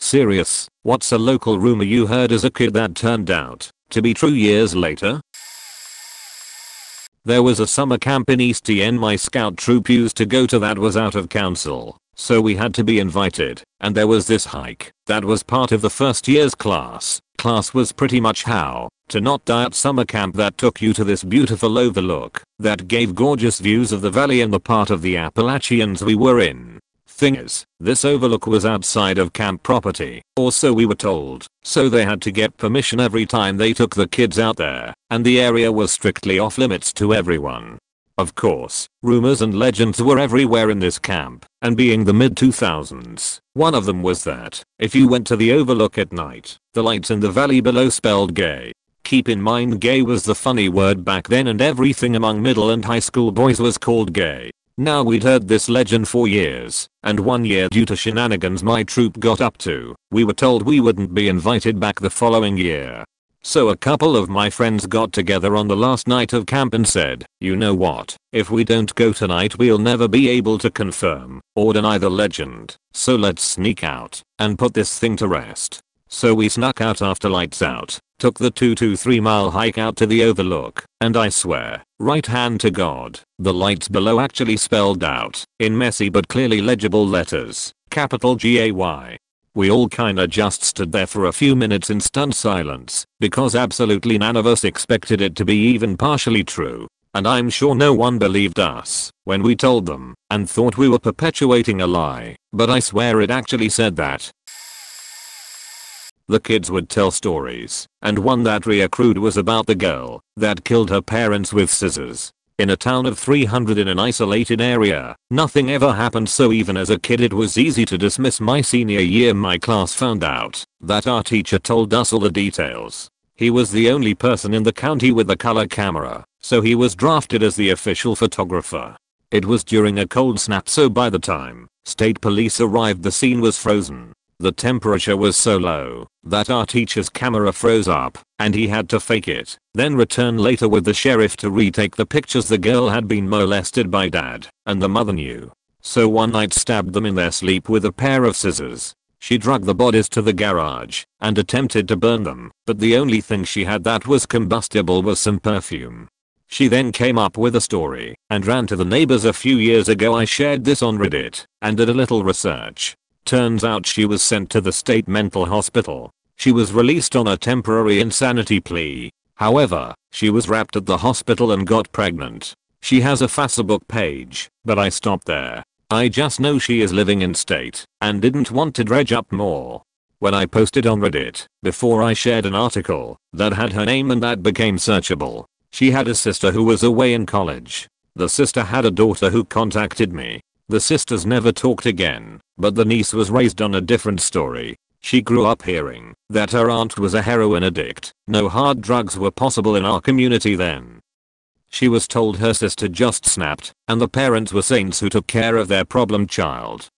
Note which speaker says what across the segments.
Speaker 1: Serious, what's a local rumor you heard as a kid that turned out to be true years later? There was a summer camp in East TN my scout troop used to go to that was out of council, so we had to be invited, and there was this hike that was part of the first year's class. Class was pretty much how to not die at summer camp that took you to this beautiful overlook that gave gorgeous views of the valley and the part of the Appalachians we were in. Thing is, this overlook was outside of camp property, or so we were told, so they had to get permission every time they took the kids out there, and the area was strictly off limits to everyone. Of course, rumors and legends were everywhere in this camp, and being the mid-2000s, one of them was that if you went to the overlook at night, the lights in the valley below spelled gay. Keep in mind gay was the funny word back then and everything among middle and high school boys was called gay. Now we'd heard this legend for years, and one year due to shenanigans my troop got up to, we were told we wouldn't be invited back the following year. So a couple of my friends got together on the last night of camp and said, you know what, if we don't go tonight we'll never be able to confirm or deny the legend, so let's sneak out and put this thing to rest. So we snuck out after lights out, took the 2 to 3 mile hike out to the overlook, and I swear, right hand to God, the lights below actually spelled out, in messy but clearly legible letters, capital GAY. We all kinda just stood there for a few minutes in stunned silence, because absolutely none of us expected it to be even partially true. And I'm sure no one believed us when we told them, and thought we were perpetuating a lie, but I swear it actually said that. The kids would tell stories, and one that reoccurred was about the girl that killed her parents with scissors. In a town of 300 in an isolated area, nothing ever happened, so even as a kid it was easy to dismiss. My senior year my class found out that our teacher told us all the details. He was the only person in the county with a color camera, so he was drafted as the official photographer. It was during a cold snap, so by the time state police arrived the scene was frozen. The temperature was so low that our teacher's camera froze up and he had to fake it, then return later with the sheriff to retake the pictures. The girl had been molested by dad and the mother knew. So one night stabbed them in their sleep with a pair of scissors. She dragged the bodies to the garage and attempted to burn them, but the only thing she had that was combustible was some perfume. She then came up with a story and ran to the neighbors. A few years ago I shared this on Reddit and did a little research. Turns out she was sent to the state mental hospital. She was released on a temporary insanity plea. However, she was wrapped at the hospital and got pregnant. She has a Facebook page, but I stopped there. I just know she is living in state and didn't want to dredge up more. When I posted on Reddit, before I shared an article that had her name and that became searchable, she had a sister who was away in college. The sister had a daughter who contacted me. The sisters never talked again, but the niece was raised on a different story. She grew up hearing that her aunt was a heroin addict. No hard drugs were possible in our community then. She was told her sister just snapped, and the parents were saints who took care of their problem child.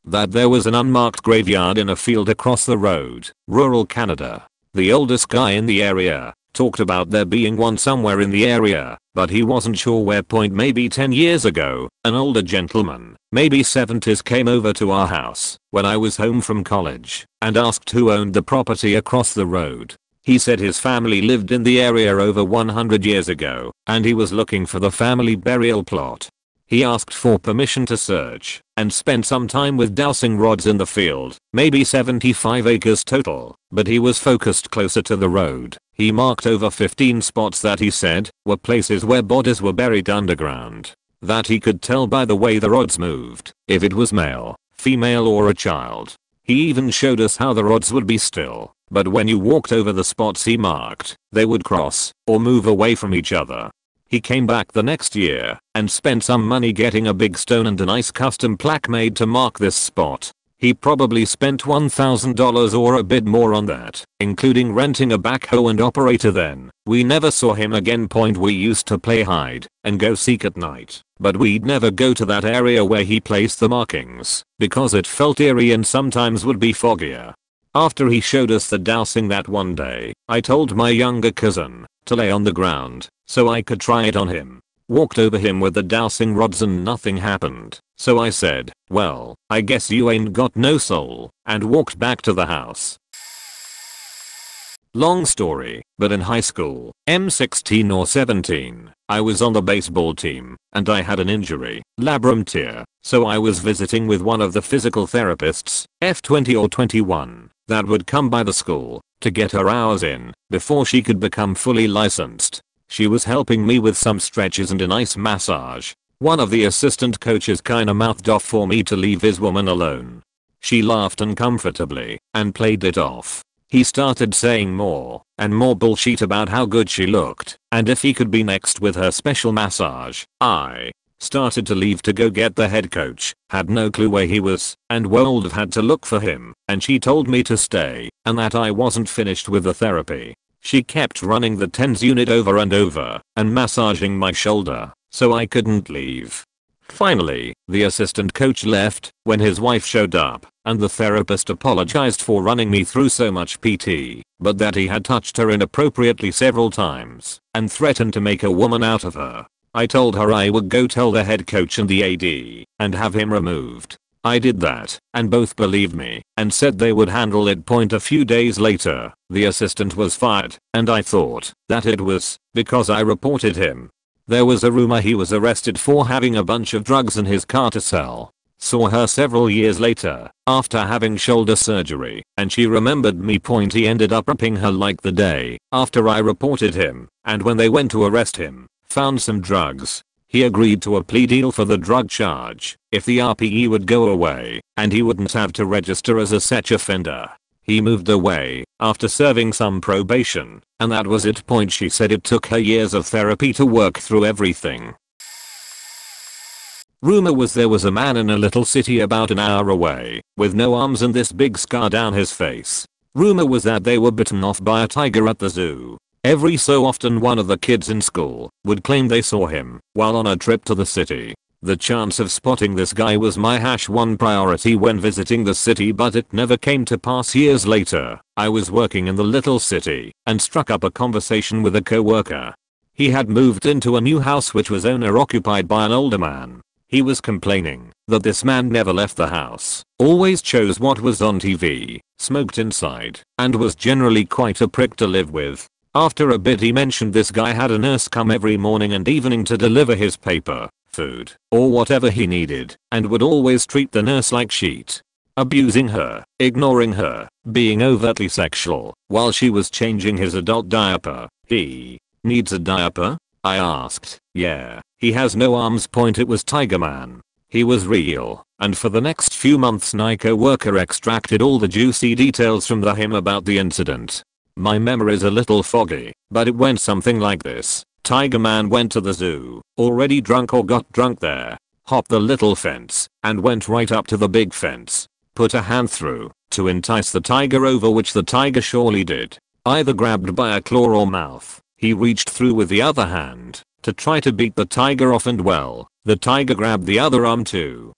Speaker 1: That there was an unmarked graveyard in a field across the road, rural Canada. The oldest guy in the area talked about there being one somewhere in the area, but he wasn't sure where. Maybe 10 years ago, an older gentleman, maybe 70s, came over to our house when I was home from college and asked who owned the property across the road. He said his family lived in the area over 100 years ago and he was looking for the family burial plot. He asked for permission to search and spent some time with dowsing rods in the field, maybe 75 acres total, but he was focused closer to the road. He marked over 15 spots that he said were places where bodies were buried underground. That he could tell by the way the rods moved, if it was male, female or a child. He even showed us how the rods would be still, but when you walked over the spots he marked, they would cross or move away from each other. He came back the next year and spent some money getting a big stone and a nice custom plaque made to mark this spot. He probably spent $1,000 or a bit more on that, including renting a backhoe and operator. Then we never saw him again. We used to play hide and go seek at night, but we'd never go to that area where he placed the markings because it felt eerie and sometimes would be foggier. After he showed us the dowsing that one day, I told my younger cousin to lay on the ground so I could try it on him. walked over him with the dowsing rods and nothing happened. So I said, well, I guess you ain't got no soul, and walked back to the house. Long story, but in high school, M16 or 17, I was on the baseball team, and I had an injury, labrum tear, so I was visiting with one of the physical therapists, F20 or 21, that would come by the school, to get her hours in, before she could become fully licensed. She was helping me with some stretches and a nice massage. One of the assistant coaches kinda mouthed off for me to leave his woman alone. She laughed uncomfortably, and played it off. He started saying more and more bullshit about how good she looked, and if he could be next with her special massage. I started to leave to go get the head coach, had no clue where he was, and would have had to look for him, and she told me to stay, and that I wasn't finished with the therapy. She kept running the TENS unit over and over, and massaging my shoulder, so I couldn't leave. Finally, the assistant coach left when his wife showed up, and the therapist apologized for running me through so much PT, but that he had touched her inappropriately several times, and threatened to make a woman out of her. I told her I would go tell the head coach and the AD, and have him removed. I did that, and both believed me, and said they would handle it. A few days later, the assistant was fired, and I thought that it was because I reported him. There was a rumor he was arrested for having a bunch of drugs in his car to sell. Saw her several years later, after having shoulder surgery, and she remembered me. He ended up raping her like the day after I reported him, and when they went to arrest him, found some drugs. He agreed to a plea deal for the drug charge if the RPE would go away, and he wouldn't have to register as a such offender. He moved away after serving some probation, and that was it. She said it took her years of therapy to work through everything. Rumor was there was a man in a little city about an hour away, with no arms and this big scar down his face. Rumor was that they were bitten off by a tiger at the zoo. Every so often one of the kids in school would claim they saw him while on a trip to the city. The chance of spotting this guy was my #1 priority when visiting the city, but it never came to pass. Years later, I was working in the little city and struck up a conversation with a co-worker. He had moved into a new house which was owner occupied by an older man. He was complaining that this man never left the house, always chose what was on TV, smoked inside, and was generally quite a prick to live with. After a bit he mentioned this guy had a nurse come every morning and evening to deliver his paper, food, or whatever he needed, and would always treat the nurse like shit. Abusing her, ignoring her, being overtly sexual, while she was changing his adult diaper. He needs a diaper? I asked. Yeah, he has no arms. It was Tiger Man. He was real, and for the next few months my co-worker extracted all the juicy details from him about the incident. My memory's a little foggy, but it went something like this. Tiger Man went to the zoo, already drunk or got drunk there, hopped the little fence, and went right up to the big fence. Put a hand through, to entice the tiger over, which the tiger surely did. Either grabbed by a claw or mouth, he reached through with the other hand, to try to beat the tiger off, and well, the tiger grabbed the other arm too.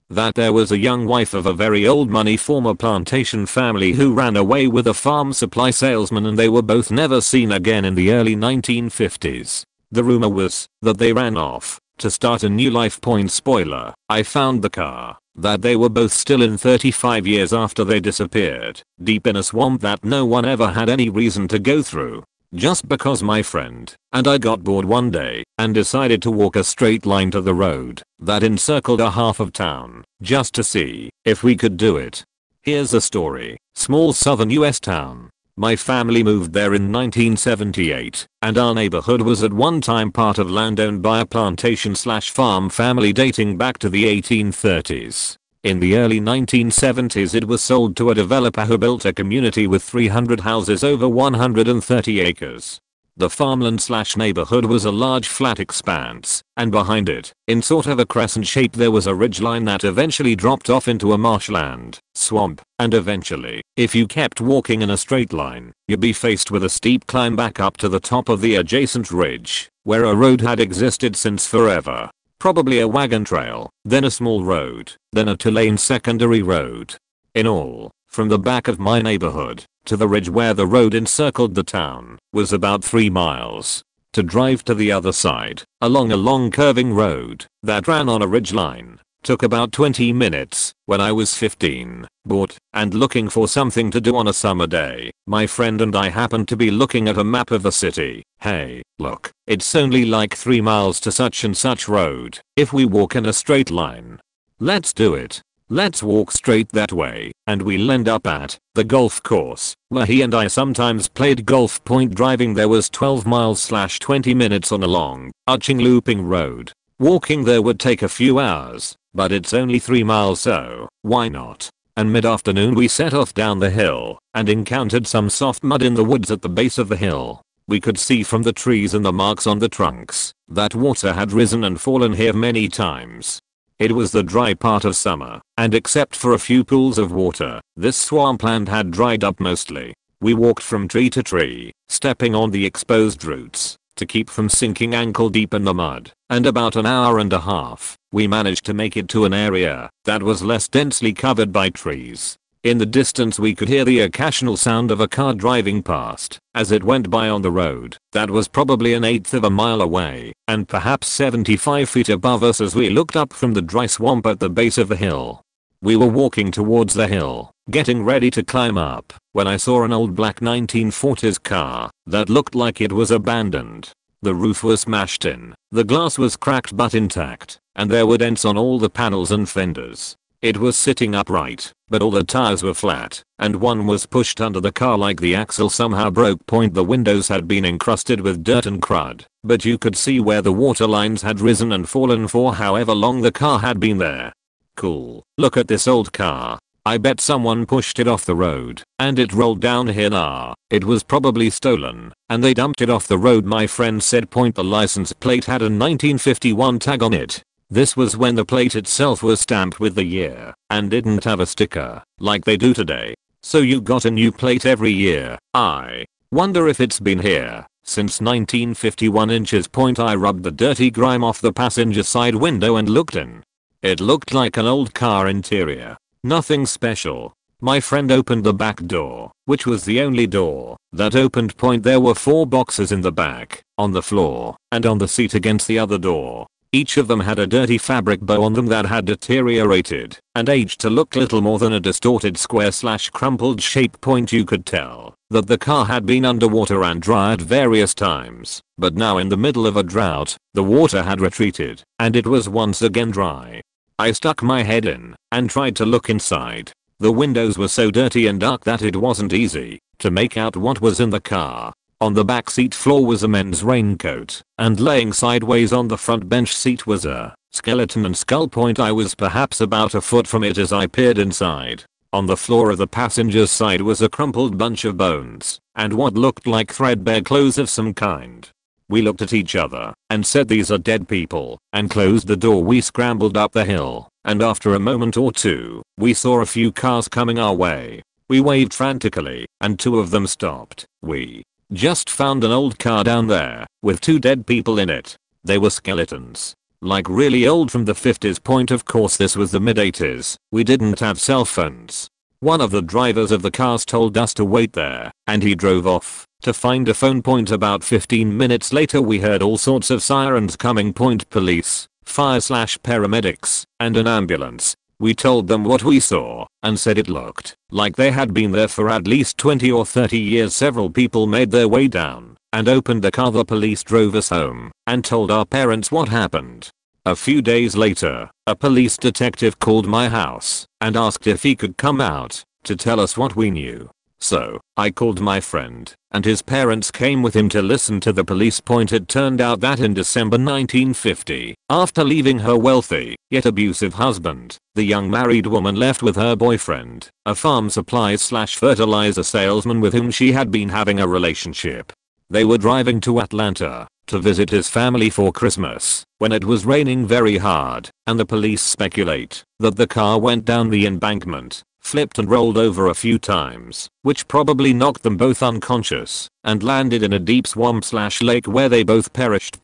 Speaker 1: That there was a young wife of a very old money former plantation family who ran away with a farm supply salesman, and they were both never seen again in the early 1950s. The rumor was that they ran off to start a new life. Spoiler, I found the car that they were both still in 35 years after they disappeared, deep in a swamp that no one ever had any reason to go through. Just because my friend and I got bored one day and decided to walk a straight line to the road that encircled a half of town, just to see if we could do it. Here's a story. Small southern US town. My family moved there in 1978, and our neighborhood was at one time part of land owned by a plantation/farm family dating back to the 1830s. In the early 1970s it was sold to a developer who built a community with 300 houses over 130 acres. The farmland/neighborhood was a large flat expanse, and behind it, in sort of a crescent shape, there was a ridgeline that eventually dropped off into a marshland, swamp, and eventually, if you kept walking in a straight line, you'd be faced with a steep climb back up to the top of the adjacent ridge, where a road had existed since forever. Probably a wagon trail, then a small road, then a 2-lane secondary road. In all, from the back of my neighborhood to the ridge where the road encircled the town, was about 3 miles. to drive to the other side, along a long curving road that ran on a ridgeline. Took about 20 minutes. When I was 15, bored, and looking for something to do on a summer day, my friend and I happened to be looking at a map of the city. Hey, look, it's only like 3 miles to such and such road if we walk in a straight line. Let's do it. Let's walk straight that way, and we'll end up at the golf course, where he and I sometimes played golf. Point driving there was 12 miles / 20 minutes on a long, arching looping road. Walking there would take a few hours, but it's only 3 miles, so why not? And mid-afternoon we set off down the hill and encountered some soft mud in the woods at the base of the hill. We could see from the trees and the marks on the trunks that water had risen and fallen here many times. It was the dry part of summer, and except for a few pools of water, this swampland had dried up mostly. We walked from tree to tree, stepping on the exposed roots to keep from sinking ankle deep in the mud, and about an hour and a half, we managed to make it to an area that was less densely covered by trees. In the distance we could hear the occasional sound of a car driving past as it went by on the road that was probably 1/8 of a mile away and perhaps 75 feet above us as we looked up from the dry swamp at the base of the hill. We were walking towards the hill, getting ready to climb up, when I saw an old black 1940s car that looked like it was abandoned. The roof was smashed in, the glass was cracked but intact, and there were dents on all the panels and fenders. It was sitting upright, but all the tires were flat, and one was pushed under the car like the axle somehow broke. The windows had been encrusted with dirt and crud, but you could see where the water lines had risen and fallen for however long the car had been there. Cool. Look at this old car. I bet someone pushed it off the road, and it rolled down here. Nah, it was probably stolen, and they dumped it off the road, my friend said. The license plate had a 1951 tag on it. This was when the plate itself was stamped with the year, and didn't have a sticker, like they do today. So you got a new plate every year. I wonder if it's been here since 1951 inches. I rubbed the dirty grime off the passenger side window and looked in. It looked like an old car interior. Nothing special. My friend opened the back door, which was the only door that opened. There were 4 boxes in the back, on the floor, and on the seat against the other door. Each of them had a dirty fabric bow on them that had deteriorated and aged to look little more than a distorted square / crumpled shape. You could tell that the car had been underwater and dry at various times, but now in the middle of a drought, the water had retreated and it was once again dry. I stuck my head in and tried to look inside. The windows were so dirty and dark that it wasn't easy to make out what was in the car. On the back seat floor was a men's raincoat, and laying sideways on the front bench seat was a skeleton and skull. I was perhaps about a foot from it as I peered inside. On the floor of the passenger's side was a crumpled bunch of bones, and what looked like threadbare clothes of some kind. We looked at each other and said these are dead people, and closed the door. We scrambled up the hill, and after a moment or two, we saw a few cars coming our way. We waved frantically, and 2 of them stopped. We just found an old car down there, with 2 dead people in it. They were skeletons. Like really old from the 50s. Of course this was the mid-80s. We didn't have cell phones. One of the drivers of the cars told us to wait there, and he drove off to find a phone. About 15 minutes later we heard all sorts of sirens coming. Police, fire / paramedics, and an ambulance. We told them what we saw and said it looked like they had been there for at least 20 or 30 years. Several people made their way down and opened the car. The police drove us home and told our parents what happened. A few days later, a police detective called my house and asked if he could come out to tell us what we knew. So, I called my friend, and his parents came with him to listen to the police. It turned out that in December 1950, after leaving her wealthy, yet abusive husband, the young married woman left with her boyfriend, a farm supplies / fertilizer salesman with whom she had been having a relationship. They were driving to Atlanta to visit his family for Christmas when it was raining very hard, and the police speculate that the car went down the embankment, flipped and rolled over a few times, which probably knocked them both unconscious, and landed in a deep swamp / lake where they both perished.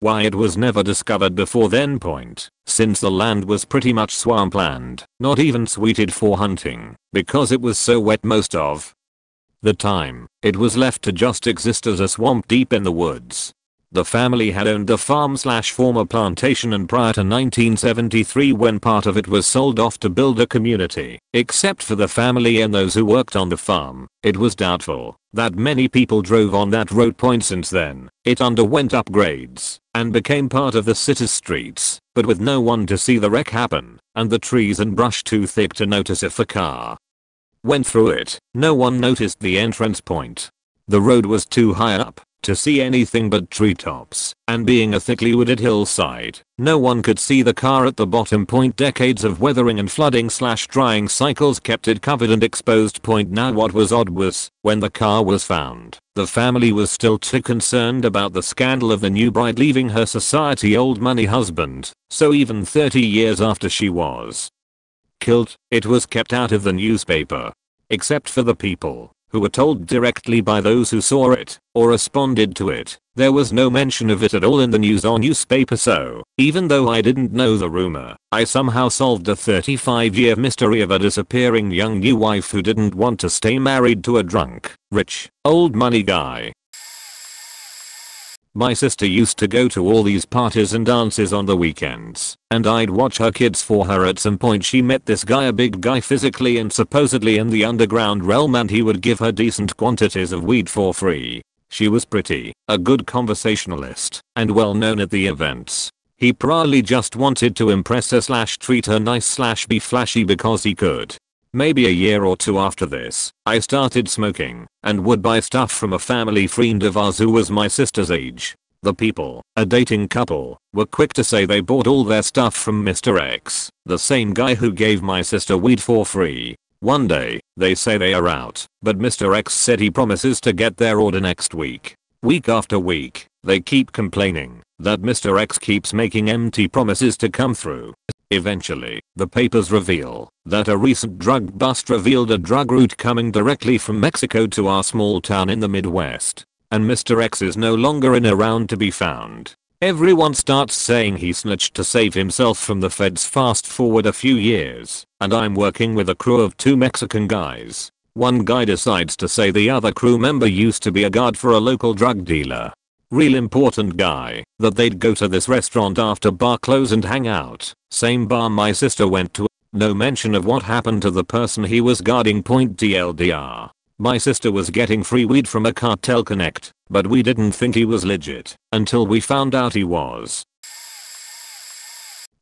Speaker 1: Why it was never discovered before then. Since the land was pretty much swampland, not even suited for hunting, because it was so wet most of the time. It was left to just exist as a swamp deep in the woods. The family had owned the farm/former plantation, and prior to 1973, when part of it was sold off to build a community, except for the family and those who worked on the farm, it was doubtful that many people drove on that road point since then. It underwent upgrades and became part of the city's streets, but with no one to see the wreck happen, and the trees and brush too thick to notice if a car went through it. No one noticed the entrance point. The road was too high up to see anything but treetops, and being a thickly wooded hillside, no one could see the car at the bottom point. Decades of weathering and flooding/drying cycles kept it covered and exposed. Now what was odd was, when the car was found, the family was still too concerned about the scandal of the new bride leaving her society old money husband, so even 30 years after she was killed, it was kept out of the newspaper. Except for the people who were told directly by those who saw it or responded to it, there was no mention of it at all in the news or newspaper. So, even though I didn't know the rumor, I somehow solved a 35-year mystery of a disappearing young new wife who didn't want to stay married to a drunk, rich, old money guy. My sister used to go to all these parties and dances on the weekends, and I'd watch her kids for her. At some point she met this guy, a big guy physically and supposedly in the underground realm, and he would give her decent quantities of weed for free. She was pretty, a good conversationalist, and well known at the events. He probably just wanted to impress her/treat her nice/be flashy because he could. Maybe a year or two after this, I started smoking and would buy stuff from a family friend of ours who was my sister's age. The people, a dating couple, were quick to say they bought all their stuff from Mr. X, the same guy who gave my sister weed for free. One day, they say they are out, but Mr. X said he promises to get their order next week. Week after week, they keep complaining that Mr. X keeps making empty promises to come through. Eventually, the papers reveal that a recent drug bust revealed a drug route coming directly from Mexico to our small town in the Midwest, and Mr. X is no longer in around to be found. Everyone starts saying he snitched to save himself from the feds. Fast forward a few years, and I'm working with a crew of 2 Mexican guys. One guy decides to say the other crew member used to be a guard for a local drug dealer. Real important guy, that they'd go to this restaurant after bar close and hang out. Same bar my sister went to. No mention of what happened to the person he was guarding. TLDR. My sister was getting free weed from a cartel connect, but we didn't think he was legit until we found out he was.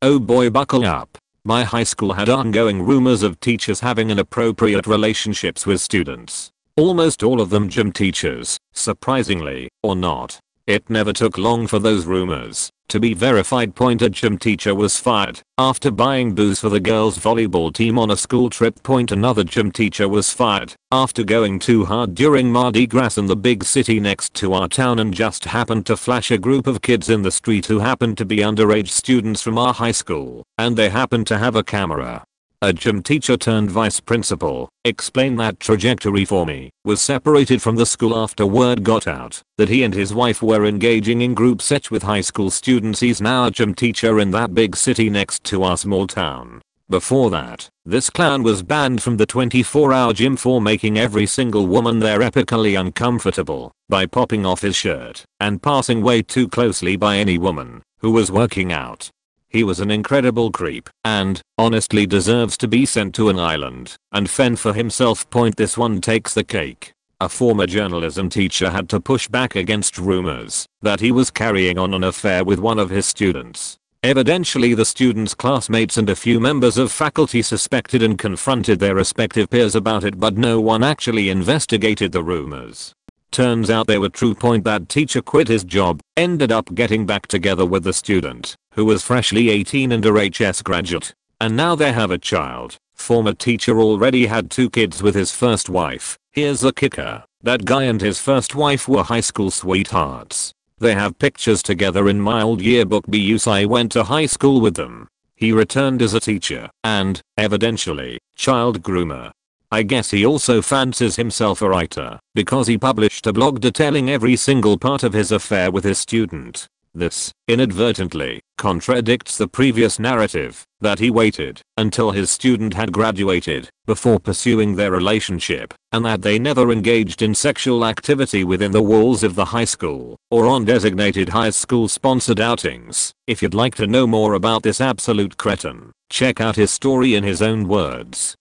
Speaker 1: Oh boy, buckle up. My high school had ongoing rumors of teachers having inappropriate relationships with students. Almost all of them gym teachers, surprisingly, or not. It never took long for those rumors to be verified. A gym teacher was fired after buying booze for the girls' volleyball team on a school trip. Another gym teacher was fired after going too hard during Mardi Gras in the big city next to our town and just happened to flash a group of kids in the street who happened to be underage students from our high school, and they happened to have a camera. A gym teacher turned vice principal, explain that trajectory for me, was separated from the school after word got out that he and his wife were engaging in group sex with high school students. He's now a gym teacher in that big city next to our small town. Before that, this clown was banned from the 24-hour gym for making every single woman there epically uncomfortable by popping off his shirt and passing way too closely by any woman who was working out. He was an incredible creep and, honestly, deserves to be sent to an island and fend for himself. This one takes the cake. A former journalism teacher had to push back against rumors that he was carrying on an affair with one of his students. Evidently the student's classmates and a few members of faculty suspected and confronted their respective peers about it, but no one actually investigated the rumors. Turns out they were true. That teacher quit his job, ended up getting back together with the student, who was freshly 18 and a HS graduate, and now they have a child. Former teacher already had 2 kids with his first wife. Here's the kicker. That guy and his first wife were high school sweethearts. They have pictures together in my old yearbook. I went to high school with them. He returned as a teacher and, evidentially, child groomer. I guess he also fancies himself a writer because he published a blog detailing every single part of his affair with his student. This, inadvertently, contradicts the previous narrative that he waited until his student had graduated before pursuing their relationship, and that they never engaged in sexual activity within the walls of the high school or on designated high school sponsored outings. If you'd like to know more about this absolute cretin, check out his story in his own words.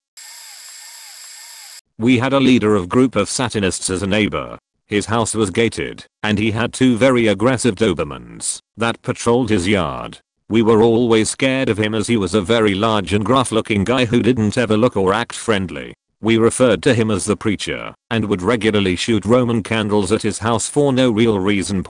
Speaker 1: We had a leader of group of Satanists as a neighbor. His house was gated, and he had 2 very aggressive Dobermans that patrolled his yard. We were always scared of him as he was a very large and gruff looking guy who didn't ever look or act friendly. We referred to him as the preacher and would regularly shoot Roman candles at his house for no real reason.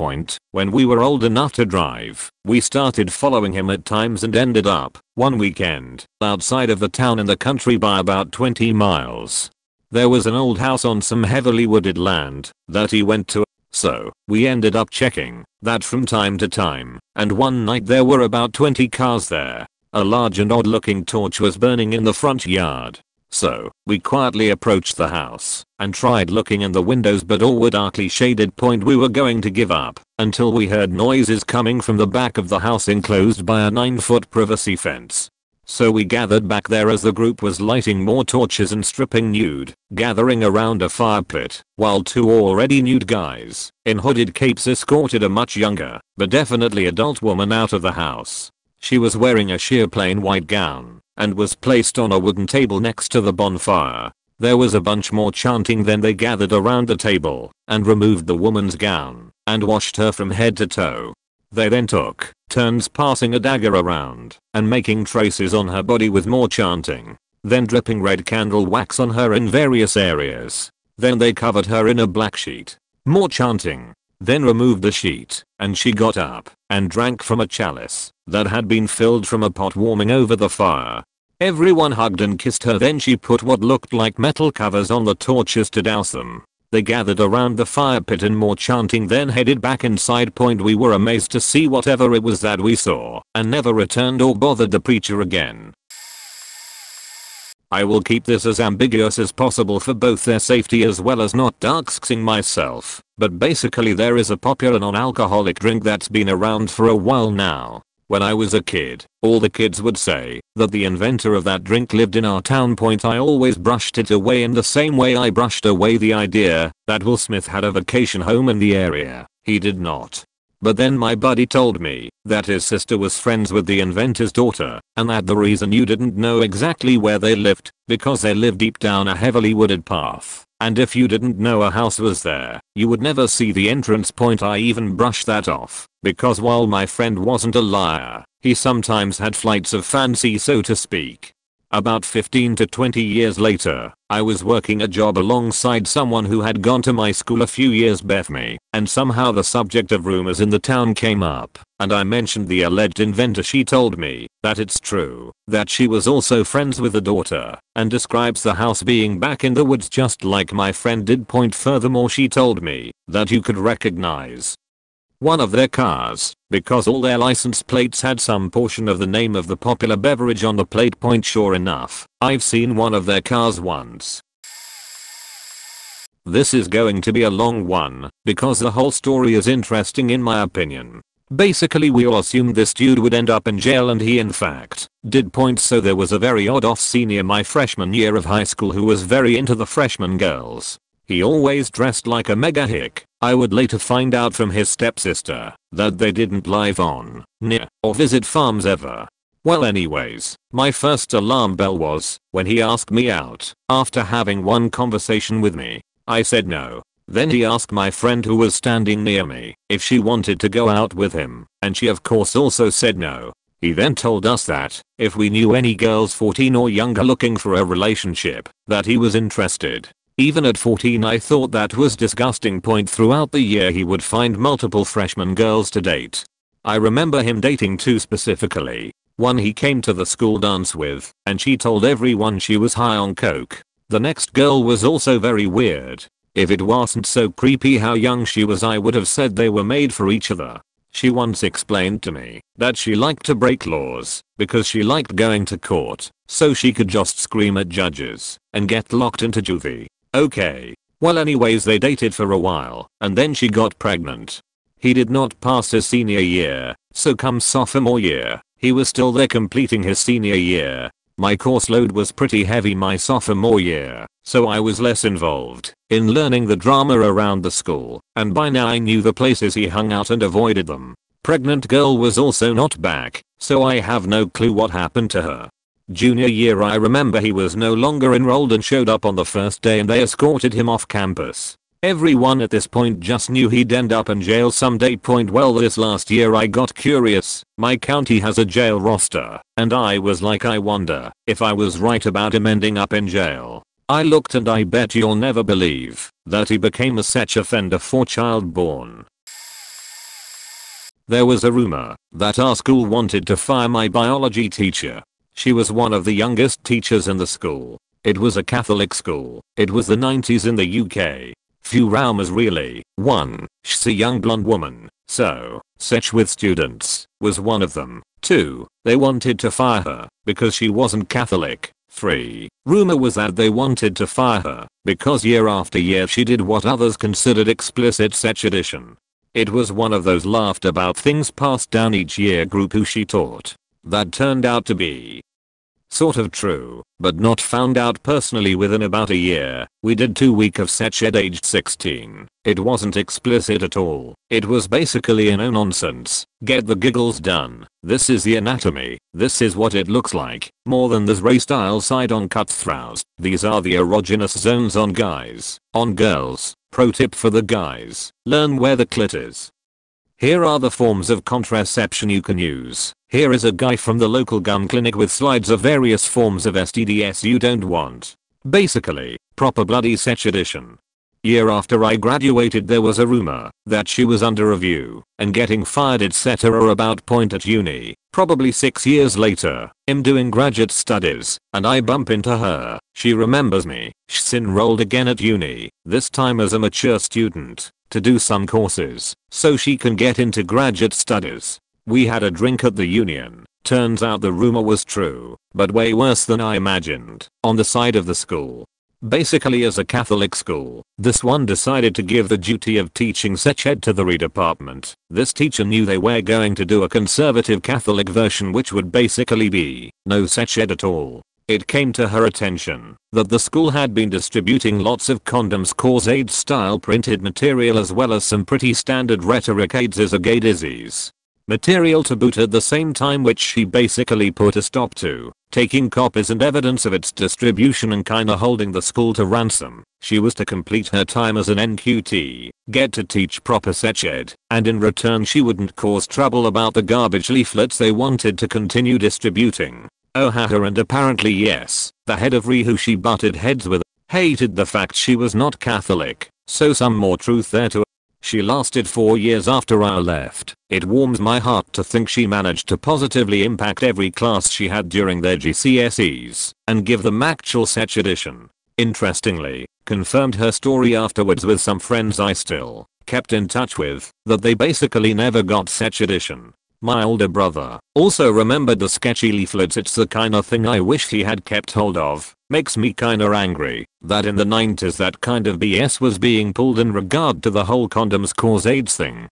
Speaker 1: When we were old enough to drive, we started following him at times and ended up, one weekend, outside of the town in the country by about 20 miles. There was an old house on some heavily wooded land that he went to, so we ended up checking that from time to time, and one night there were about 20 cars there. A large and odd looking torch was burning in the front yard. So we quietly approached the house and tried looking in the windows, but all were darkly shaded. We were going to give up until we heard noises coming from the back of the house enclosed by a 9-foot privacy fence. So we gathered back there as the group was lighting more torches and stripping nude, gathering around a fire pit, while 2 already nude guys in hooded capes escorted a much younger, but definitely adult woman out of the house. She was wearing a sheer plain white gown and was placed on a wooden table next to the bonfire. There was a bunch more chanting. Then they gathered around the table and removed the woman's gown and washed her from head to toe. They then took turns passing a dagger around and making traces on her body with more chanting, then dripping red candle wax on her in various areas. Then they covered her in a black sheet. More chanting. Then removed the sheet, and she got up and drank from a chalice that had been filled from a pot warming over the fire. Everyone hugged and kissed her. Then she put what looked like metal covers on the torches to douse them. They gathered around the fire pit and more chanting, then headed back inside. We were amazed to see whatever it was that we saw and never returned or bothered the preacher again. I will keep this as ambiguous as possible for both their safety as well as not doxing myself, but basically there is a popular non-alcoholic drink that's been around for a while now. When I was a kid, all the kids would say that the inventor of that drink lived in our town. I always brushed it away in the same way I brushed away the idea that Will Smith had a vacation home in the area. He did not. But then my buddy told me that his sister was friends with the inventor's daughter, and that the reason you didn't know exactly where they lived, because they lived deep down a heavily wooded path. And if you didn't know a house was there, you would never see the entrance. I even brushed that off, because while my friend wasn't a liar, he sometimes had flights of fancy, so to speak. About 15 to 20 years later, I was working a job alongside someone who had gone to my school a few years before me, and somehow the subject of rumors in the town came up, and I mentioned the alleged inventor. She told me that it's true, that she was also friends with the daughter, and describes the house being back in the woods just like my friend did. Furthermore, she told me that you could recognize one of their cars because all their license plates had some portion of the name of the popular beverage on the plate. Sure enough, I've seen one of their cars once. This is going to be a long one because the whole story is interesting in my opinion. Basically we all assumed this dude would end up in jail, and he in fact did. So there was a very odd off senior my freshman year of high school who was very into the freshman girls. He always dressed like a mega hick. I would later find out from his stepsister that they didn't live on, near, or visit farms ever. Well anyways, my first alarm bell was when he asked me out after having one conversation with me. I said no. Then he asked my friend who was standing near me if she wanted to go out with him, and she of course also said no. He then told us that if we knew any girls 14 or younger looking for a relationship, that he was interested. Even at 14 I thought that was disgusting. Throughout the year he would find multiple freshman girls to date. I remember him dating 2 specifically. One he came to the school dance with, and she told everyone she was high on coke. The next girl was also very weird. If it wasn't so creepy how young she was, I would have said they were made for each other. She once explained to me that she liked to break laws because she liked going to court so she could just scream at judges and get locked into juvie. Okay. Well anyways, they dated for a while and then she got pregnant. He did not pass his senior year, so come sophomore year, he was still there completing his senior year. My course load was pretty heavy my sophomore year, so I was less involved in learning the drama around the school, and by now I knew the places he hung out and avoided them. Pregnant girl was also not back, so I have no clue what happened to her. Junior year I remember he was no longer enrolled and showed up on the first day and they escorted him off campus. Everyone at this point just knew he'd end up in jail someday. Well, this last year I got curious. My county has a jail roster, and I was like, I wonder if I was right about him ending up in jail. I looked and I bet you'll never believe that he became a sex offender for child born. There was a rumor that our school wanted to fire my biology teacher. She was one of the youngest teachers in the school. It was a Catholic school. It was the 90s in the UK. Few rumors really. 1. She's a young blonde woman, so sex with students was one of them. 2. They wanted to fire her because she wasn't Catholic. 3. Rumor was that they wanted to fire her because year after year she did what others considered explicit sex addition. It was one of those laughed about things passed down each year group who she taught. That turned out to be sort of true, but not found out personally within about a year. We did 2 weeks of sex ed aged 16. It wasn't explicit at all. It was basically no nonsense. Get the giggles done. This is the anatomy. This is what it looks like. More than this ray style side on cutthroats. These are the erogenous zones on guys. On girls. Pro tip for the guys. Learn where the clit is. Here are the forms of contraception you can use. Here is a guy from the local gun clinic with slides of various forms of STDs you don't want. Basically, proper bloody sex addition. Year after I graduated there was a rumor that she was under review and getting fired etc. about point at uni. Probably 6 years later, I'm doing graduate studies and I bump into her. She remembers me. She's enrolled again at uni, this time as a mature student, to do some courses so she can get into graduate studies. We had a drink at the union. Turns out the rumor was true, but way worse than I imagined. On the side of the school. Basically as a Catholic school, this one decided to give the duty of teaching sex ed to the re-department. This teacher knew they were going to do a conservative Catholic version which would basically be no sex ed at all. It came to her attention that the school had been distributing lots of condoms cause AIDS style printed material as well as some pretty standard rhetoric AIDS is a gay disease material to boot at the same time, which she basically put a stop to, taking copies and evidence of its distribution and kinda holding the school to ransom. She was to complete her time as an NQT, get to teach proper sex ed, and in return she wouldn't cause trouble about the garbage leaflets they wanted to continue distributing. Oh haha, and apparently yes, the head of RE who she butted heads with hated the fact she was not Catholic, so some more truth there to. She lasted 4 years after I left. It warms my heart to think she managed to positively impact every class she had during their GCSEs and give them actual sex edition. Interestingly, confirmed her story afterwards with some friends I still kept in touch with, that they basically never got sex edition. My older brother also remembered the sketchy leaflets. It's the kinda thing I wish he had kept hold of. Makes me kinda angry that in the 90s that kind of BS was being pulled in regard to the whole condoms cause AIDS thing.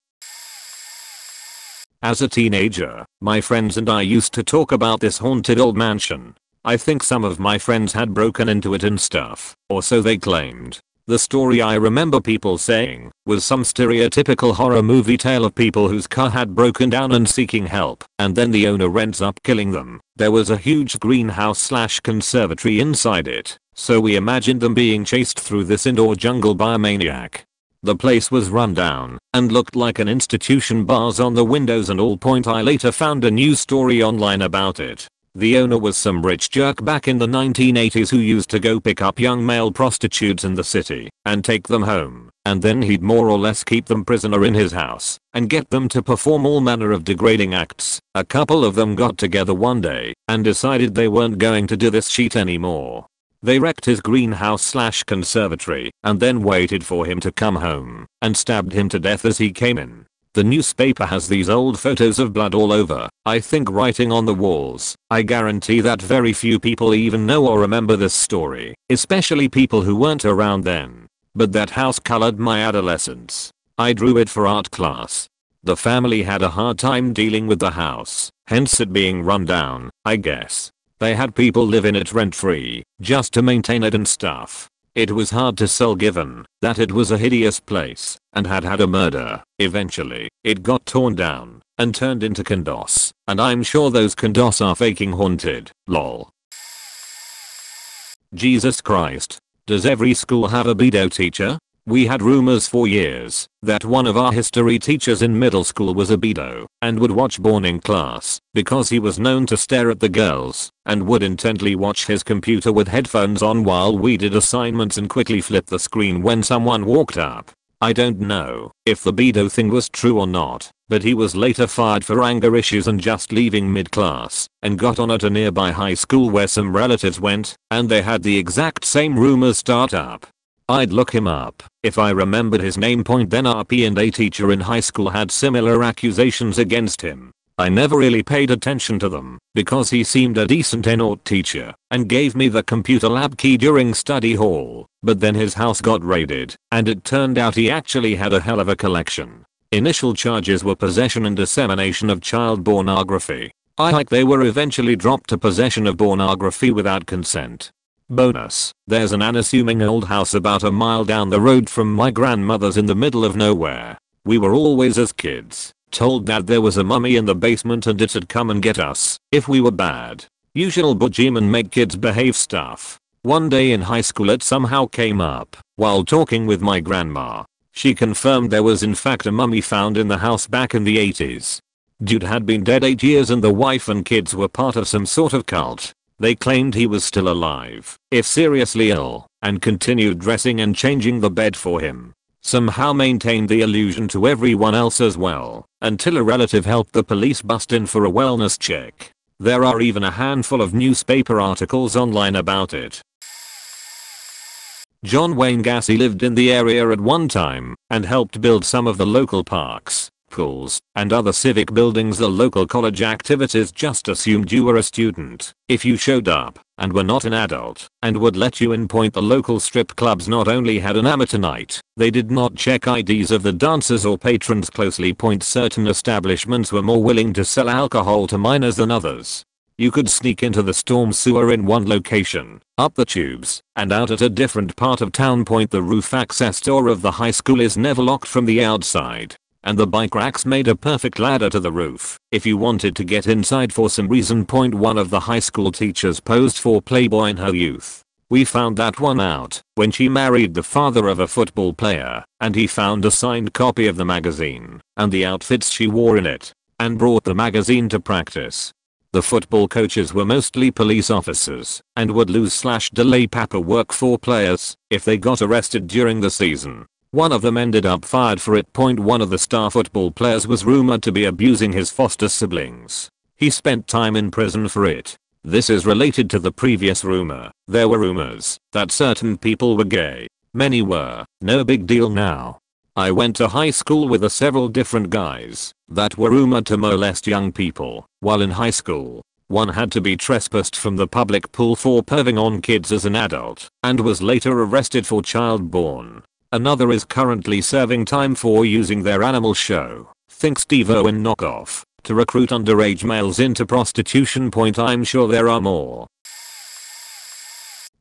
Speaker 1: As a teenager, my friends and I used to talk about this haunted old mansion. I think some of my friends had broken into it and stuff, or so they claimed. The story I remember people saying was some stereotypical horror movie tale of people whose car had broken down and seeking help, and then the owner ends up killing them. There was a huge greenhouse/conservatory inside it, so we imagined them being chased through this indoor jungle by a maniac. The place was run down and looked like an institution, bars on the windows and all. I later found a news story online about it. The owner was some rich jerk back in the 1980s who used to go pick up young male prostitutes in the city and take them home, and then he'd more or less keep them prisoner in his house and get them to perform all manner of degrading acts. A couple of them got together one day and decided they weren't going to do this shit anymore. They wrecked his greenhouse/conservatory and then waited for him to come home and stabbed him to death as he came in. The newspaper has these old photos of blood all over, I think writing on the walls. I guarantee that very few people even know or remember this story, especially people who weren't around then. But that house colored my adolescence. I drew it for art class. The family had a hard time dealing with the house, hence it being run down, I guess. They had people live in it rent-free, just to maintain it and stuff. It was hard to sell given that it was a hideous place and had had a murder. Eventually, it got torn down and turned into condos, and I'm sure those condos are faking haunted, lol. Jesus Christ. Does every school have a pedo teacher? We had rumors for years that one of our history teachers in middle school was a pedo and would watch porn in class because he was known to stare at the girls and would intently watch his computer with headphones on while we did assignments and quickly flip the screen when someone walked up. I don't know if the pedo thing was true or not, but he was later fired for anger issues and just leaving mid-class and got on at a nearby high school where some relatives went and they had the exact same rumors start up. I'd look him up if I remembered his name. Then our P&A teacher in high school had similar accusations against him. I never really paid attention to them because he seemed a decent N-Ort teacher and gave me the computer lab key during study hall, but then his house got raided and it turned out he actually had a hell of a collection. Initial charges were possession and dissemination of child pornography. They were eventually dropped to possession of pornography without consent. Bonus, there's an unassuming old house about a mile down the road from my grandmother's in the middle of nowhere. We were always as kids told that there was a mummy in the basement and it'd come and get us if we were bad. Usual boogeyman make kids behave stuff. One day in high school it somehow came up while talking with my grandma. She confirmed there was in fact a mummy found in the house back in the 80s. Dude had been dead 8 years and the wife and kids were part of some sort of cult. They claimed he was still alive, if seriously ill, and continued dressing and changing the bed for him. Somehow maintained the illusion to everyone else as well, until a relative helped the police bust in for a wellness check. There are even a handful of newspaper articles online about it. John Wayne Gacy lived in the area at one time and helped build some of the local parks, pools, and other civic buildings. The local college activities just assumed you were a student if you showed up and were not an adult and would let you in. The local strip clubs not only had an amateur night, they did not check IDs of the dancers or patrons closely. Certain establishments were more willing to sell alcohol to minors than others. You could sneak into the storm sewer in one location, up the tubes, and out at a different part of town. The roof access door of the high school is never locked from the outside, and the bike racks made a perfect ladder to the roof if you wanted to get inside for some reason. One of the high school teachers posed for Playboy in her youth. We found that one out when she married the father of a football player, and he found a signed copy of the magazine and the outfits she wore in it, and brought the magazine to practice. The football coaches were mostly police officers and would lose/delay paperwork for players if they got arrested during the season. One of them ended up fired for it. One of the star football players was rumored to be abusing his foster siblings. He spent time in prison for it. This is related to the previous rumor. There were rumors that certain people were gay. Many were. No big deal now. I went to high school with several different guys that were rumored to molest young people while in high school. One had to be trespassed from the public pool for perving on kids as an adult and was later arrested for child porn. Another is currently serving time for using their animal show, think Steve Irwin knockoff, to recruit underage males into prostitution. I'm sure there are more.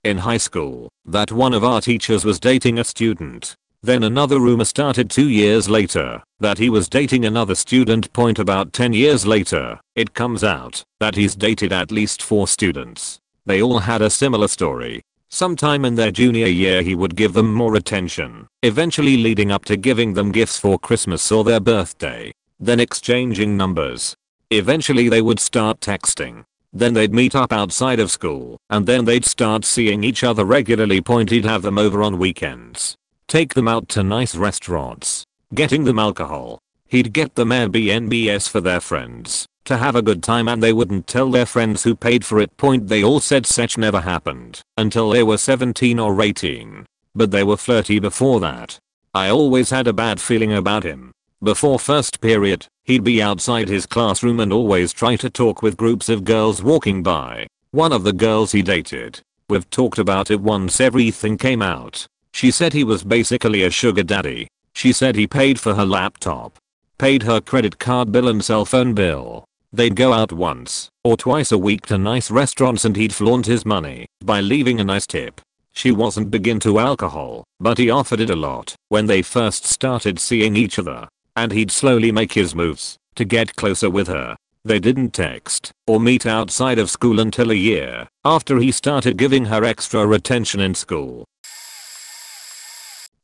Speaker 1: In high school, that one of our teachers was dating a student. Then another rumor started 2 years later that he was dating another student. About 10 years later, it comes out that he's dated at least 4 students. They all had a similar story. Sometime in their junior year he would give them more attention, eventually leading up to giving them gifts for Christmas or their birthday, then exchanging numbers. Eventually they would start texting. Then they'd meet up outside of school, and then they'd start seeing each other regularly. He'd have them over on weekends, take them out to nice restaurants, getting them alcohol. He'd get them Airbnbs for their friends to have a good time, and they wouldn't tell their friends who paid for it. They all said such never happened until they were 17 or 18. But they were flirty before that. I always had a bad feeling about him. Before first period, he'd be outside his classroom and always try to talk with groups of girls walking by. One of the girls he dated, we've talked about it once everything came out. She said he was basically a sugar daddy. She said he paid for her laptop. paid her credit card bill and cell phone bill. They'd go out once or twice a week to nice restaurants and he'd flaunt his money by leaving a nice tip. She wasn't big into alcohol, but he offered it a lot when they first started seeing each other. And he'd slowly make his moves to get closer with her. They didn't text or meet outside of school until a year after he started giving her extra attention in school.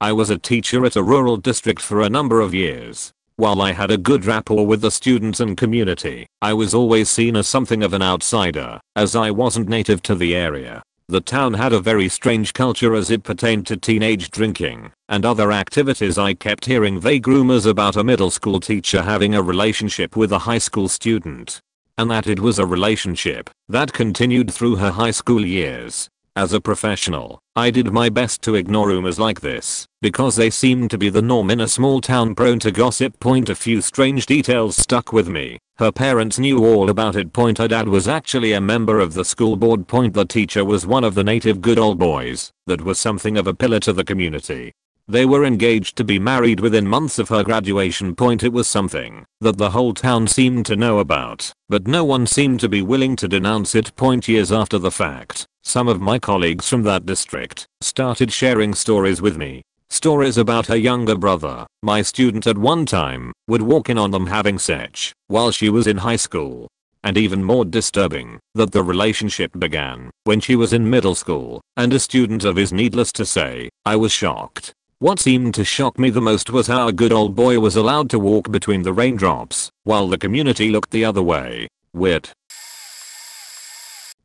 Speaker 1: I was a teacher at a rural district for a number of years. While I had a good rapport with the students and community, I was always seen as something of an outsider, as I wasn't native to the area. The town had a very strange culture as it pertained to teenage drinking and other activities. I kept hearing vague rumors about a middle school teacher having a relationship with a high school student, and that it was a relationship that continued through her high school years. As a professional, I did my best to ignore rumors like this because they seemed to be the norm in a small town prone to gossip. A few strange details stuck with me. Her parents knew all about it. Her dad was actually a member of the school board. The teacher was one of the native good old boys that was something of a pillar to the community. They were engaged to be married within months of her graduation. It was something that the whole town seemed to know about, but no one seemed to be willing to denounce it. Years after the fact, some of my colleagues from that district started sharing stories with me. Stories about her younger brother, my student at one time, would walk in on them having sex while she was in high school. And even more disturbing, that the relationship began when she was in middle school and a student of his. Needless to say, I was shocked. What seemed to shock me the most was how a good old boy was allowed to walk between the raindrops while the community looked the other way. Weird.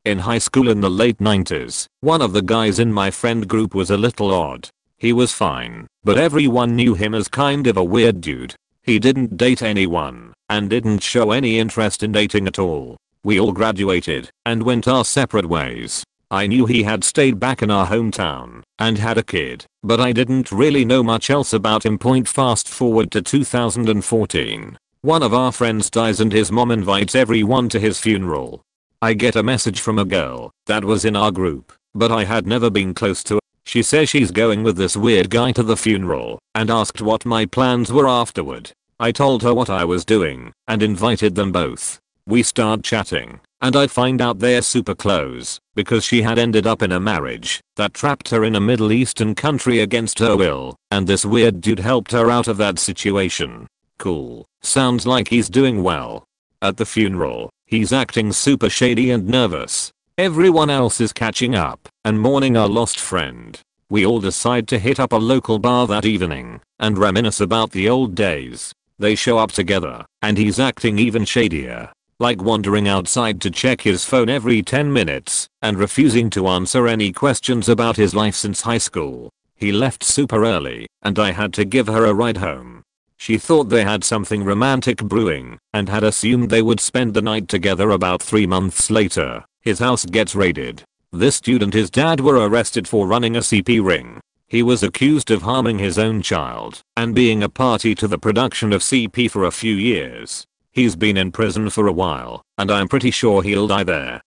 Speaker 1: In high school in the late 90s, one of the guys in my friend group was a little odd. He was fine, but everyone knew him as kind of a weird dude. He didn't date anyone and didn't show any interest in dating at all. We all graduated and went our separate ways. I knew he had stayed back in our hometown and had a kid, but I didn't really know much else about him. Fast forward to 2014. One of our friends dies and his mom invites everyone to his funeral. I get a message from a girl that was in our group, but I had never been close to her. She says she's going with this weird guy to the funeral and asked what my plans were afterward. I told her what I was doing and invited them both. We start chatting and I find out they're super close because she had ended up in a marriage that trapped her in a Middle Eastern country against her will, and this weird dude helped her out of that situation. Cool. Sounds like he's doing well. At the funeral, he's acting super shady and nervous. Everyone else is catching up and mourning our lost friend. We all decide to hit up a local bar that evening and reminisce about the old days. They show up together and he's acting even shadier, like wandering outside to check his phone every 10 minutes and refusing to answer any questions about his life since high school. He left super early and I had to give her a ride home. She thought they had something romantic brewing and had assumed they would spend the night together. About 3 months later, his house gets raided. This student and his dad were arrested for running a CP ring. He was accused of harming his own child and being a party to the production of CP for a few years. He's been in prison for a while, and I'm pretty sure he'll die there.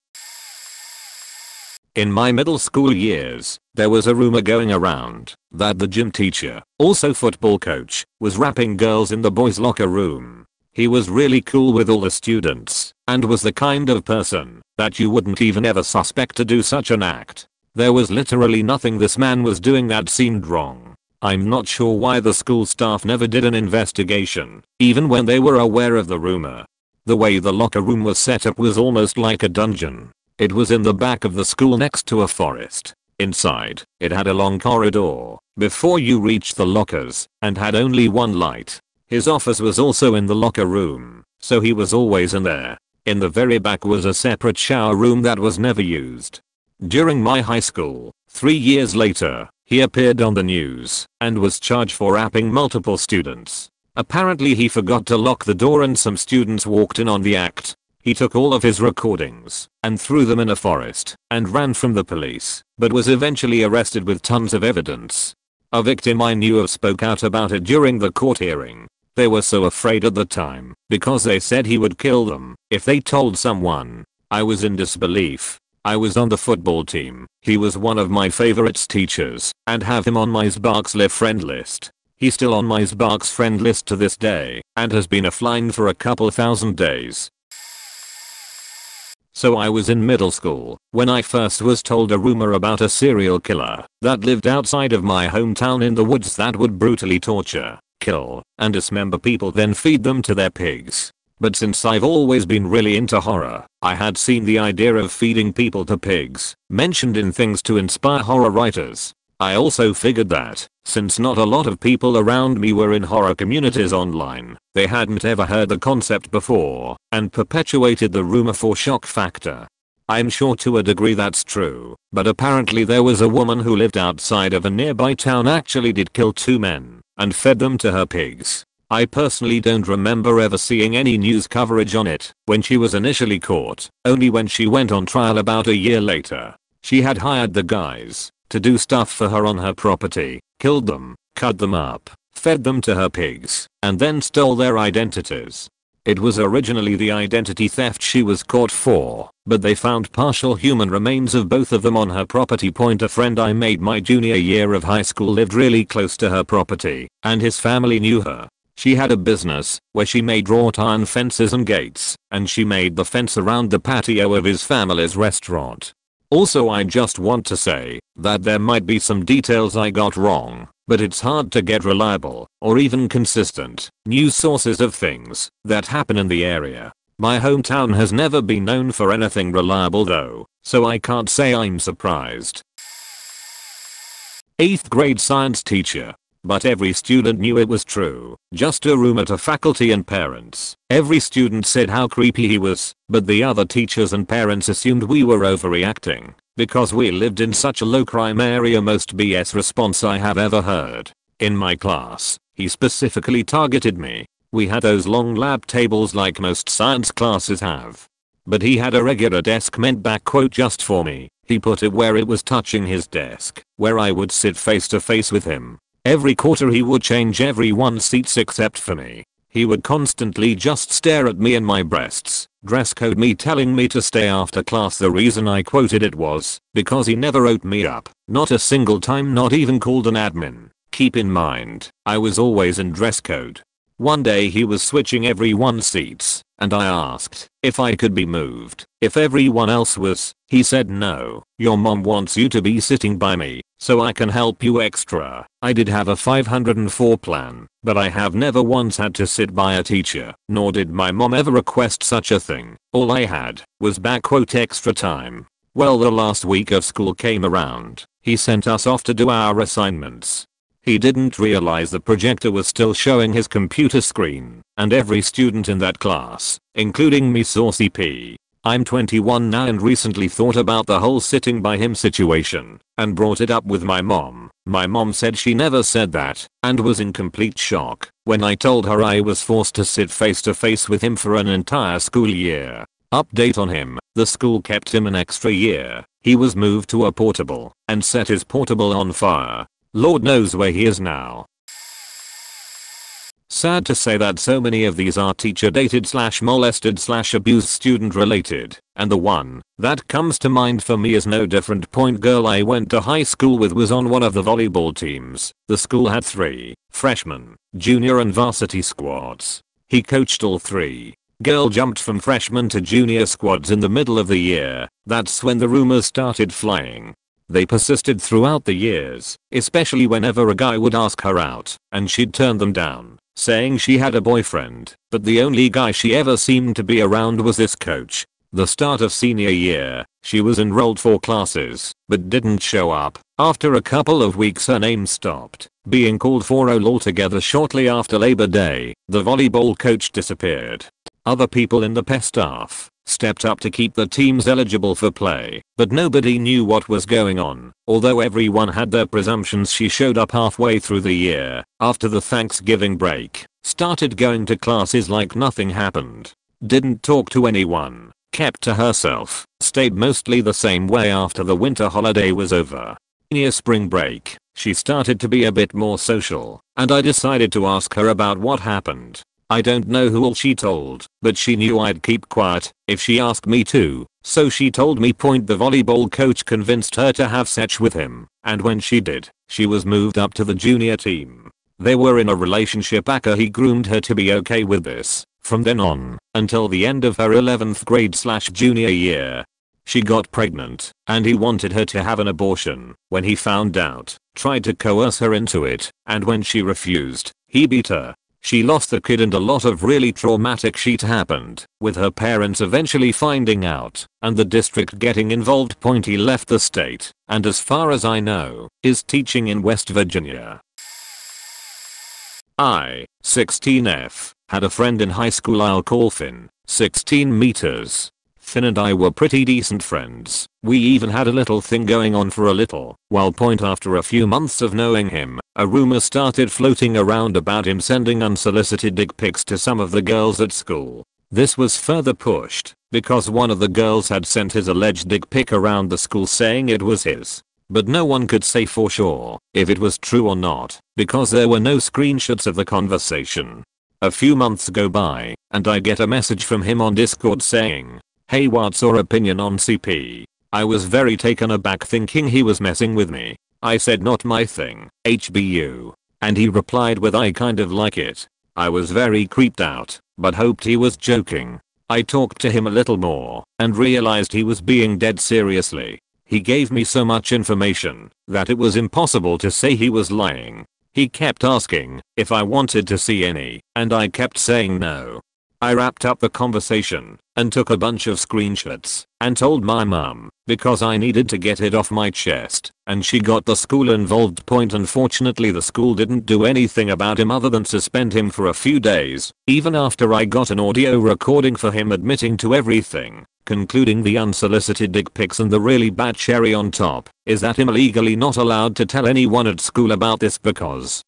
Speaker 1: In my middle school years, there was a rumor going around that the gym teacher, also football coach, was rapping girls in the boys' locker room. He was really cool with all the students and was the kind of person that you wouldn't even ever suspect to do such an act. There was literally nothing this man was doing that seemed wrong. I'm not sure why the school staff never did an investigation, even when they were aware of the rumor. The way the locker room was set up was almost like a dungeon. It was in the back of the school next to a forest. Inside, it had a long corridor before you reached the lockers and had only one light. His office was also in the locker room, so he was always in there. In the very back was a separate shower room that was never used. During my high school, 3 years later, he appeared on the news and was charged for rapping multiple students. Apparently he forgot to lock the door and some students walked in on the act. He took all of his recordings and threw them in a forest and ran from the police, but was eventually arrested with tons of evidence. A victim I knew of spoke out about it during the court hearing. They were so afraid at the time because they said he would kill them if they told someone. I was in disbelief. I was on the football team. He was one of my favorites teachers and have him on my Sparks Live friend list. He's still on my Xbox friend list to this day and has been offline for a couple thousand days. So I was in middle school when I first was told a rumor about a serial killer that lived outside of my hometown in the woods that would brutally torture, kill, and dismember people, then feed them to their pigs. But since I've always been really into horror, I had seen the idea of feeding people to pigs mentioned in things to inspire horror writers. I also figured that, since not a lot of people around me were in horror communities online, they hadn't ever heard the concept before, and perpetuated the rumor for shock factor. I'm sure to a degree that's true, but apparently there was a woman who lived outside of a nearby town actually did kill 2 men, and fed them to her pigs. I personally don't remember ever seeing any news coverage on it when she was initially caught, only when she went on trial about a year later. She had hired the guys to do stuff for her on her property, killed them, cut them up, fed them to her pigs, and then stole their identities. It was originally the identity theft she was caught for, but they found partial human remains of both of them on her property. A friend I made my junior year of high school lived really close to her property, and his family knew her. She had a business where she made wrought iron fences and gates, and she made the fence around the patio of his family's restaurant. Also, I just want to say that there might be some details I got wrong, but it's hard to get reliable or even consistent news sources of things that happen in the area. My hometown has never been known for anything reliable though, so I can't say I'm surprised. 8th grade science teacher. But every student knew it was true, just a rumor to faculty and parents. Every student said how creepy he was, but the other teachers and parents assumed we were overreacting because we lived in such a low crime area. Most BS response I have ever heard. In my class, he specifically targeted me. We had those long lab tables like most science classes have. But he had a regular desk meant just for me. He put it where it was touching his desk, where I would sit face to face with him. Every quarter he would change everyone's seats except for me. He would constantly just stare at me and my breasts, dress code me, telling me to stay after class. The reason I quoted it was because he never wrote me up, not a single time, not even called an admin. Keep in mind, I was always in dress code. One day he was switching everyone's seats, and I asked if I could be moved if everyone else was. He said, "No, your mom wants you to be sitting by me, so I can help you extra." I did have a 504 plan, but I have never once had to sit by a teacher, nor did my mom ever request such a thing. All I had was extra time. Well, the last week of school came around. He sent us off to do our assignments. He didn't realize the projector was still showing his computer screen, and every student in that class, including me, saw CP. I'm 21 now and recently thought about the whole sitting by him situation and brought it up with my mom. My mom said she never said that and was in complete shock when I told her I was forced to sit face to face with him for an entire school year. Update on him: the school kept him an extra year. He was moved to a portable and set his portable on fire. Lord knows where he is now. Sad to say that so many of these are teacher dated / molested / abused student related, and the one that comes to mind for me is no different. Girl I went to high school with was on one of the volleyball teams. The school had 3 freshman, junior and varsity squads. He coached all 3. Girl jumped from freshman to junior squads in the middle of the year. That's when the rumors started flying. They persisted throughout the years, especially whenever a guy would ask her out, and she'd turn them down, saying she had a boyfriend, but the only guy she ever seemed to be around was this coach. The start of senior year, she was enrolled for classes, but didn't show up. After a couple of weeks her name stopped being called for roll altogether. Shortly after Labor Day, the volleyball coach disappeared. Other people in the PE staff stepped up to keep the teams eligible for play, but nobody knew what was going on. Although everyone had their presumptions, she showed up halfway through the year, after the Thanksgiving break, started going to classes like nothing happened, didn't talk to anyone, kept to herself, stayed mostly the same way after the winter holiday was over. Near spring break, she started to be a bit more social, and I decided to ask her about what happened. I don't know who all she told, but she knew I'd keep quiet if she asked me to, so she told me. The volleyball coach convinced her to have sex with him, and when she did, she was moved up to the junior team. They were in a relationship aka he groomed her to be okay with this, from then on, until the end of her 11th grade/junior year. She got pregnant, and he wanted her to have an abortion. When he found out, tried to coerce her into it, and when she refused, he beat her. She lost the kid and a lot of really traumatic shit happened, with her parents eventually finding out, and the district getting involved. He left the state, and as far as I know, is teaching in West Virginia. I, 16F, had a friend in high school I'll call Finn, 16 meters. Finn and I were pretty decent friends. We even had a little thing going on for a little while. After a few months of knowing him, a rumor started floating around about him sending unsolicited dick pics to some of the girls at school. This was further pushed because one of the girls had sent his alleged dick pic around the school saying it was his. But no one could say for sure if it was true or not because there were no screenshots of the conversation. A few months go by, and I get a message from him on Discord saying, "Hey, what's your opinion on CP?" I was very taken aback thinking he was messing with me. I said not my thing, HBU. And he replied with I kind of like it. I was very creeped out, but hoped he was joking. I talked to him a little more, and realized he was being dead seriously. He gave me so much information that it was impossible to say he was lying. He kept asking if I wanted to see any, and I kept saying no. I wrapped up the conversation and took a bunch of screenshots and told my mom because I needed to get it off my chest, and she got the school involved. Unfortunately, the school didn't do anything about him other than suspend him for a few days, even after I got an audio recording for him admitting to everything, concluding the unsolicited dick pics. And the really bad cherry on top is that I'm legally not allowed to tell anyone at school about this because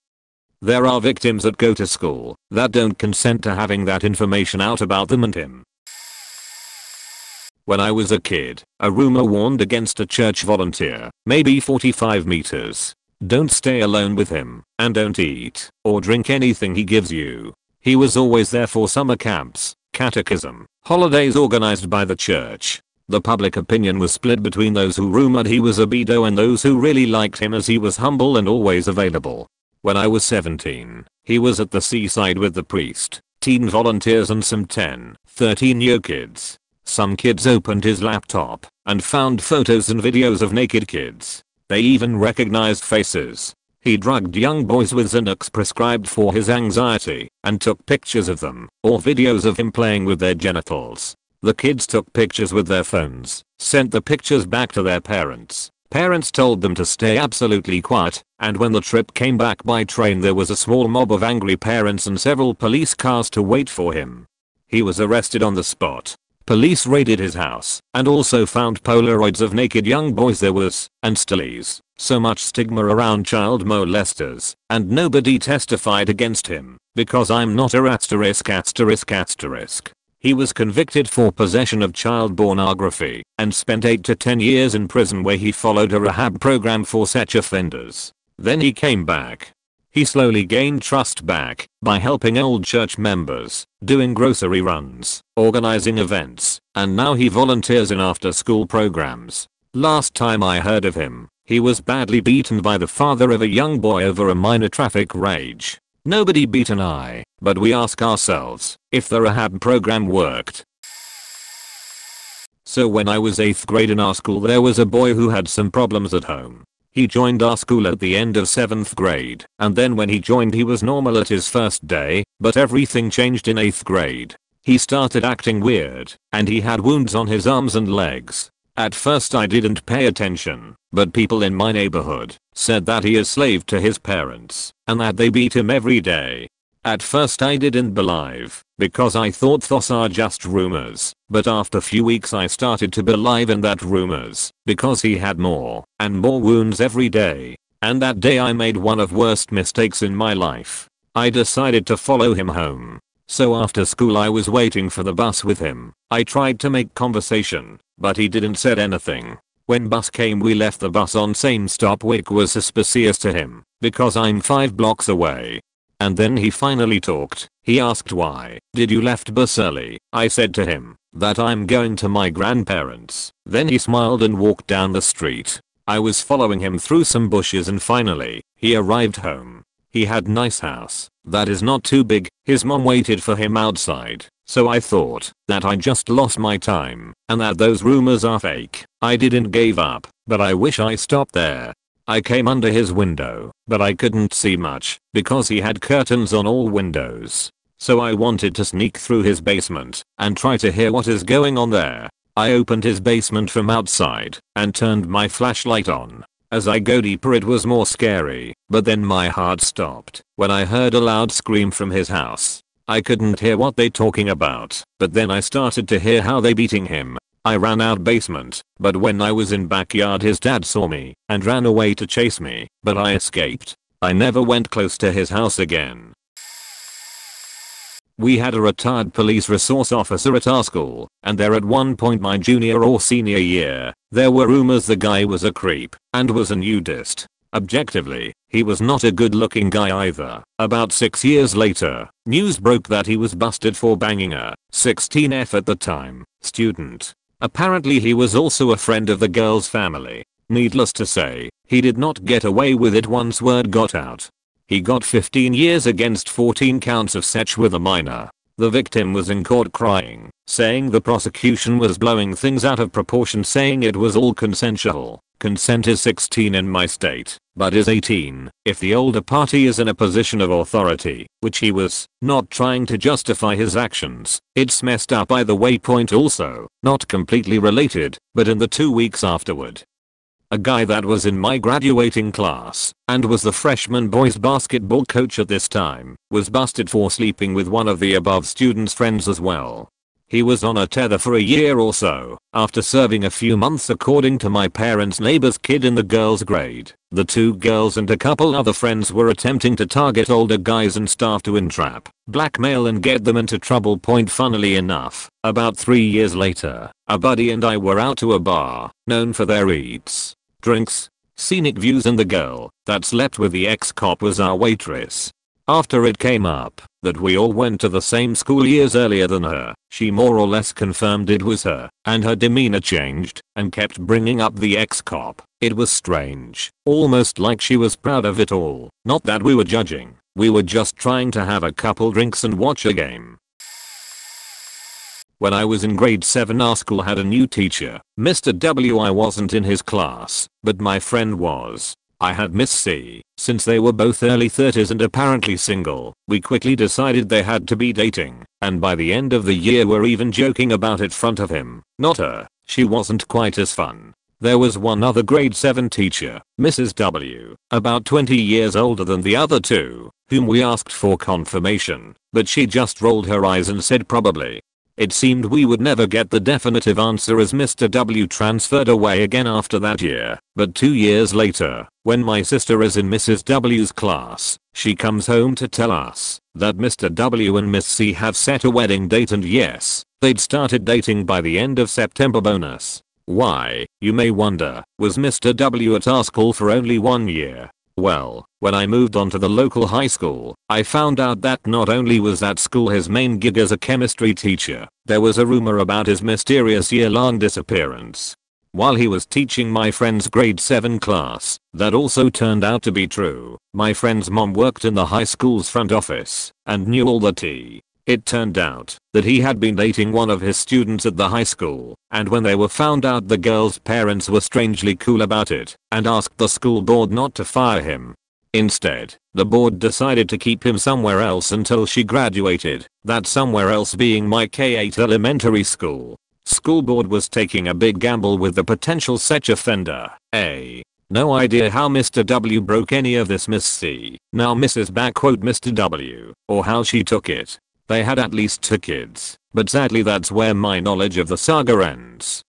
Speaker 1: there are victims that go to school that don't consent to having that information out about them and him. When I was a kid, a rumor warned against a church volunteer, maybe 45 meters. Don't stay alone with him, and don't eat or drink anything he gives you. He was always there for summer camps, catechism, holidays organized by the church. The public opinion was split between those who rumored he was a pedo and those who really liked him as he was humble and always available. When I was 17, he was at the seaside with the priest, teen volunteers and some 10, 13-year kids. Some kids opened his laptop and found photos and videos of naked kids. They even recognized faces. He drugged young boys with Xanax prescribed for his anxiety and took pictures of them or videos of him playing with their genitals. The kids took pictures with their phones, sent the pictures back to their parents. Parents told them to stay absolutely quiet, and when the trip came back by train there was a small mob of angry parents and several police cars to wait for him. He was arrested on the spot. Police raided his house and also found Polaroids of naked young boys there was, and still is, so much stigma around child molesters, and nobody testified against him because I'm not a *****. He was convicted for possession of child pornography and spent 8 to 10 years in prison where he followed a rehab program for such offenders. Then he came back. He slowly gained trust back by helping old church members, doing grocery runs, organizing events, and now he volunteers in after-school programs. Last time I heard of him, he was badly beaten by the father of a young boy over a minor traffic rage. Nobody beat an eye, but we ask ourselves if the rehab program worked. So when I was 8th grade in our school there was a boy who had some problems at home. He joined our school at the end of 7th grade, and then when he joined he was normal at his first day, but everything changed in 8th grade. He started acting weird, and he had wounds on his arms and legs. At first I didn't pay attention, but people in my neighborhood said that he is slave to his parents, and that they beat him every day. At first I didn't believe, because I thought those are just rumors, but after few weeks I started to believe in that rumors, because he had more and more wounds every day. And that day I made one of worst mistakes in my life. I decided to follow him home. So after school I was waiting for the bus with him. I tried to make conversation, but he didn't said anything. When bus came we left the bus on same stop, which was suspicious to him, because I'm 5 blocks away. And then he finally talked. He asked why did you left bus early. I said to him that I'm going to my grandparents. Then he smiled and walked down the street. I was following him through some bushes and finally he arrived home. He had nice house that is not too big. His mom waited for him outside. So I thought that I just lost my time and that those rumors are fake. I didn't give up, but I wish I stopped there. I came under his window, but I couldn't see much because he had curtains on all windows. So I wanted to sneak through his basement and try to hear what is going on there. I opened his basement from outside and turned my flashlight on. As I go deeper it was more scary, but then my heart stopped when I heard a loud scream from his house. I couldn't hear what they talking about, but then I started to hear how they beating him. I ran out basement, but when I was in backyard his dad saw me and ran away to chase me, but I escaped. I never went close to his house again. We had a retired police resource officer at our school, and there at one point my junior or senior year, there were rumors the guy was a creep and was a nudist. Objectively, he was not a good looking guy either. About 6 years later, news broke that he was busted for banging a 16F at the time student. Apparently he was also a friend of the girl's family. Needless to say, he did not get away with it once word got out. He got 15 years against 14 counts of sex with a minor. The victim was in court crying, saying the prosecution was blowing things out of proportion, saying it was all consensual. Consent is 16 in my state, but is 18 if the older party is in a position of authority, which he was, not trying to justify his actions. It's messed up by the way. Point also, not completely related, but in the 2 weeks afterward, a guy that was in my graduating class and was the freshman boys basketball coach at this time was busted for sleeping with one of the above students' friends as well. He was on a tether for a year or so after serving a few months according to my parents' neighbor's kid in the girls' grade. The 2 girls and a couple other friends were attempting to target older guys and staff to entrap, blackmail and get them into trouble. Funnily enough, about 3 years later, a buddy and I were out to a bar known for their eats, drinks, scenic views, and the girl that slept with the ex-cop was our waitress. After it came up that we all went to the same school years earlier than her, she more or less confirmed it was her, and her demeanor changed and kept bringing up the ex-cop. It was strange, almost like she was proud of it all. Not that we were judging, we were just trying to have a couple drinks and watch a game. When I was in grade 7, our school had a new teacher, Mr. W. I wasn't in his class, but my friend was. I had Miss C. Since they were both early 30s and apparently single, we quickly decided they had to be dating, and by the end of the year were even joking about it front of him. Not her, she wasn't quite as fun. There was one other grade 7 teacher, Mrs. W, about 20 years older than the other 2, whom we asked for confirmation, but she just rolled her eyes and said probably. It seemed we would never get the definitive answer as Mr. W transferred away again after that year, but 2 years later, when my sister is in Mrs. W's class, she comes home to tell us that Mr. W and Miss C have set a wedding date, and yes, they'd started dating by the end of September. Bonus. Why, you may wonder, was Mr. W at our school for only 1 year? Well, when I moved on to the local high school, I found out that not only was that school his main gig as a chemistry teacher, there was a rumor about his mysterious year-long disappearance while he was teaching my friend's grade 7 class. That also turned out to be true. My friend's mom worked in the high school's front office and knew all the tea. It turned out that he had been dating one of his students at the high school, and when they were found out, the girl's parents were strangely cool about it and asked the school board not to fire him. Instead, the board decided to keep him somewhere else until she graduated, that somewhere else being my K-8 elementary school. School board was taking a big gamble with the potential such offender. No idea how Mr. W broke any of this Miss C, now Mrs. Mr. W, or how she took it. They had at least 2 kids, but sadly that's where my knowledge of the saga ends.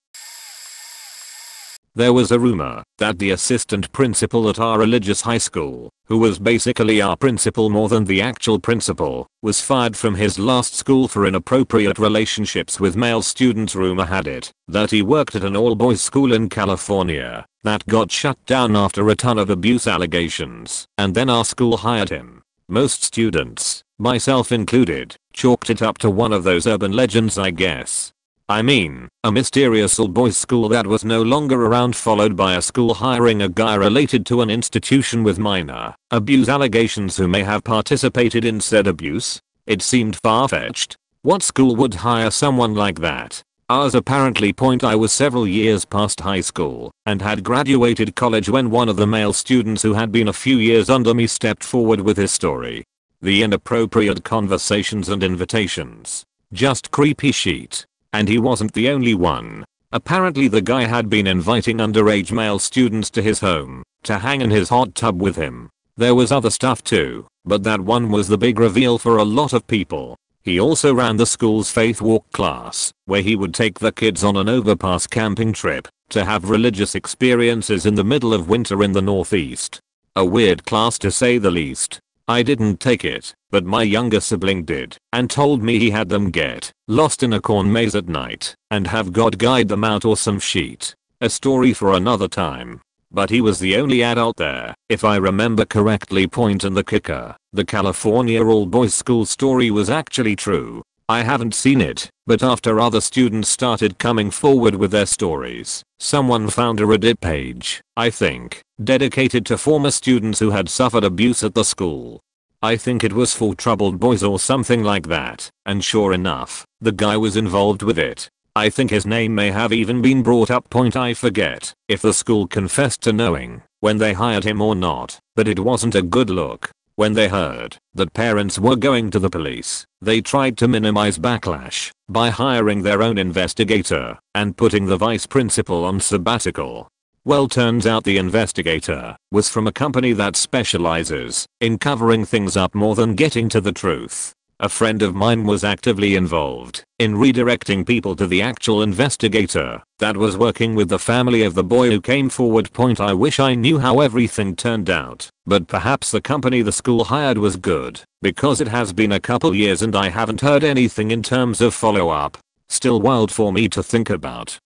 Speaker 1: There was a rumor that the assistant principal at our religious high school, who was basically our principal more than the actual principal, was fired from his last school for inappropriate relationships with male students. Rumor had it that he worked at an all-boys school in California that got shut down after a ton of abuse allegations, and then our school hired him. Most students, myself included, chalked it up to one of those urban legends, I guess. I mean, a mysterious all-boys school that was no longer around, followed by a school hiring a guy related to an institution with minor abuse allegations who may have participated in said abuse. It seemed far-fetched. What school would hire someone like that? Ours apparently. I was several years past high school and had graduated college when one of the male students who had been a few years under me stepped forward with his story. The inappropriate conversations and invitations. Just creepy shit. And he wasn't the only one. Apparently the guy had been inviting underage male students to his home to hang in his hot tub with him. There was other stuff too, but that one was the big reveal for a lot of people. He also ran the school's faith walk class, where he would take the kids on an overpass camping trip to have religious experiences in the middle of winter in the Northeast. A weird class to say the least. I didn't take it, but my younger sibling did, and told me he had them get lost in a corn maze at night and have God guide them out or some shit. A story for another time. But he was the only adult there, if I remember correctly. And the kicker, the California all-boys school story was actually true. I haven't seen it, but after other students started coming forward with their stories, someone found a Reddit page, I think, dedicated to former students who had suffered abuse at the school. I think it was for troubled boys or something like that, and sure enough, the guy was involved with it. I think his name may have even been brought up. I forget if the school confessed to knowing when they hired him or not, but it wasn't a good look. When they heard that parents were going to the police, they tried to minimize backlash by hiring their own investigator and putting the vice principal on sabbatical. Well, turns out the investigator was from a company that specializes in covering things up more than getting to the truth. A friend of mine was actively involved in redirecting people to the actual investigator that was working with the family of the boy who came forward. I wish I knew how everything turned out, but perhaps the company the school hired was good, because it has been a couple years and I haven't heard anything in terms of follow-up. Still wild for me to think about.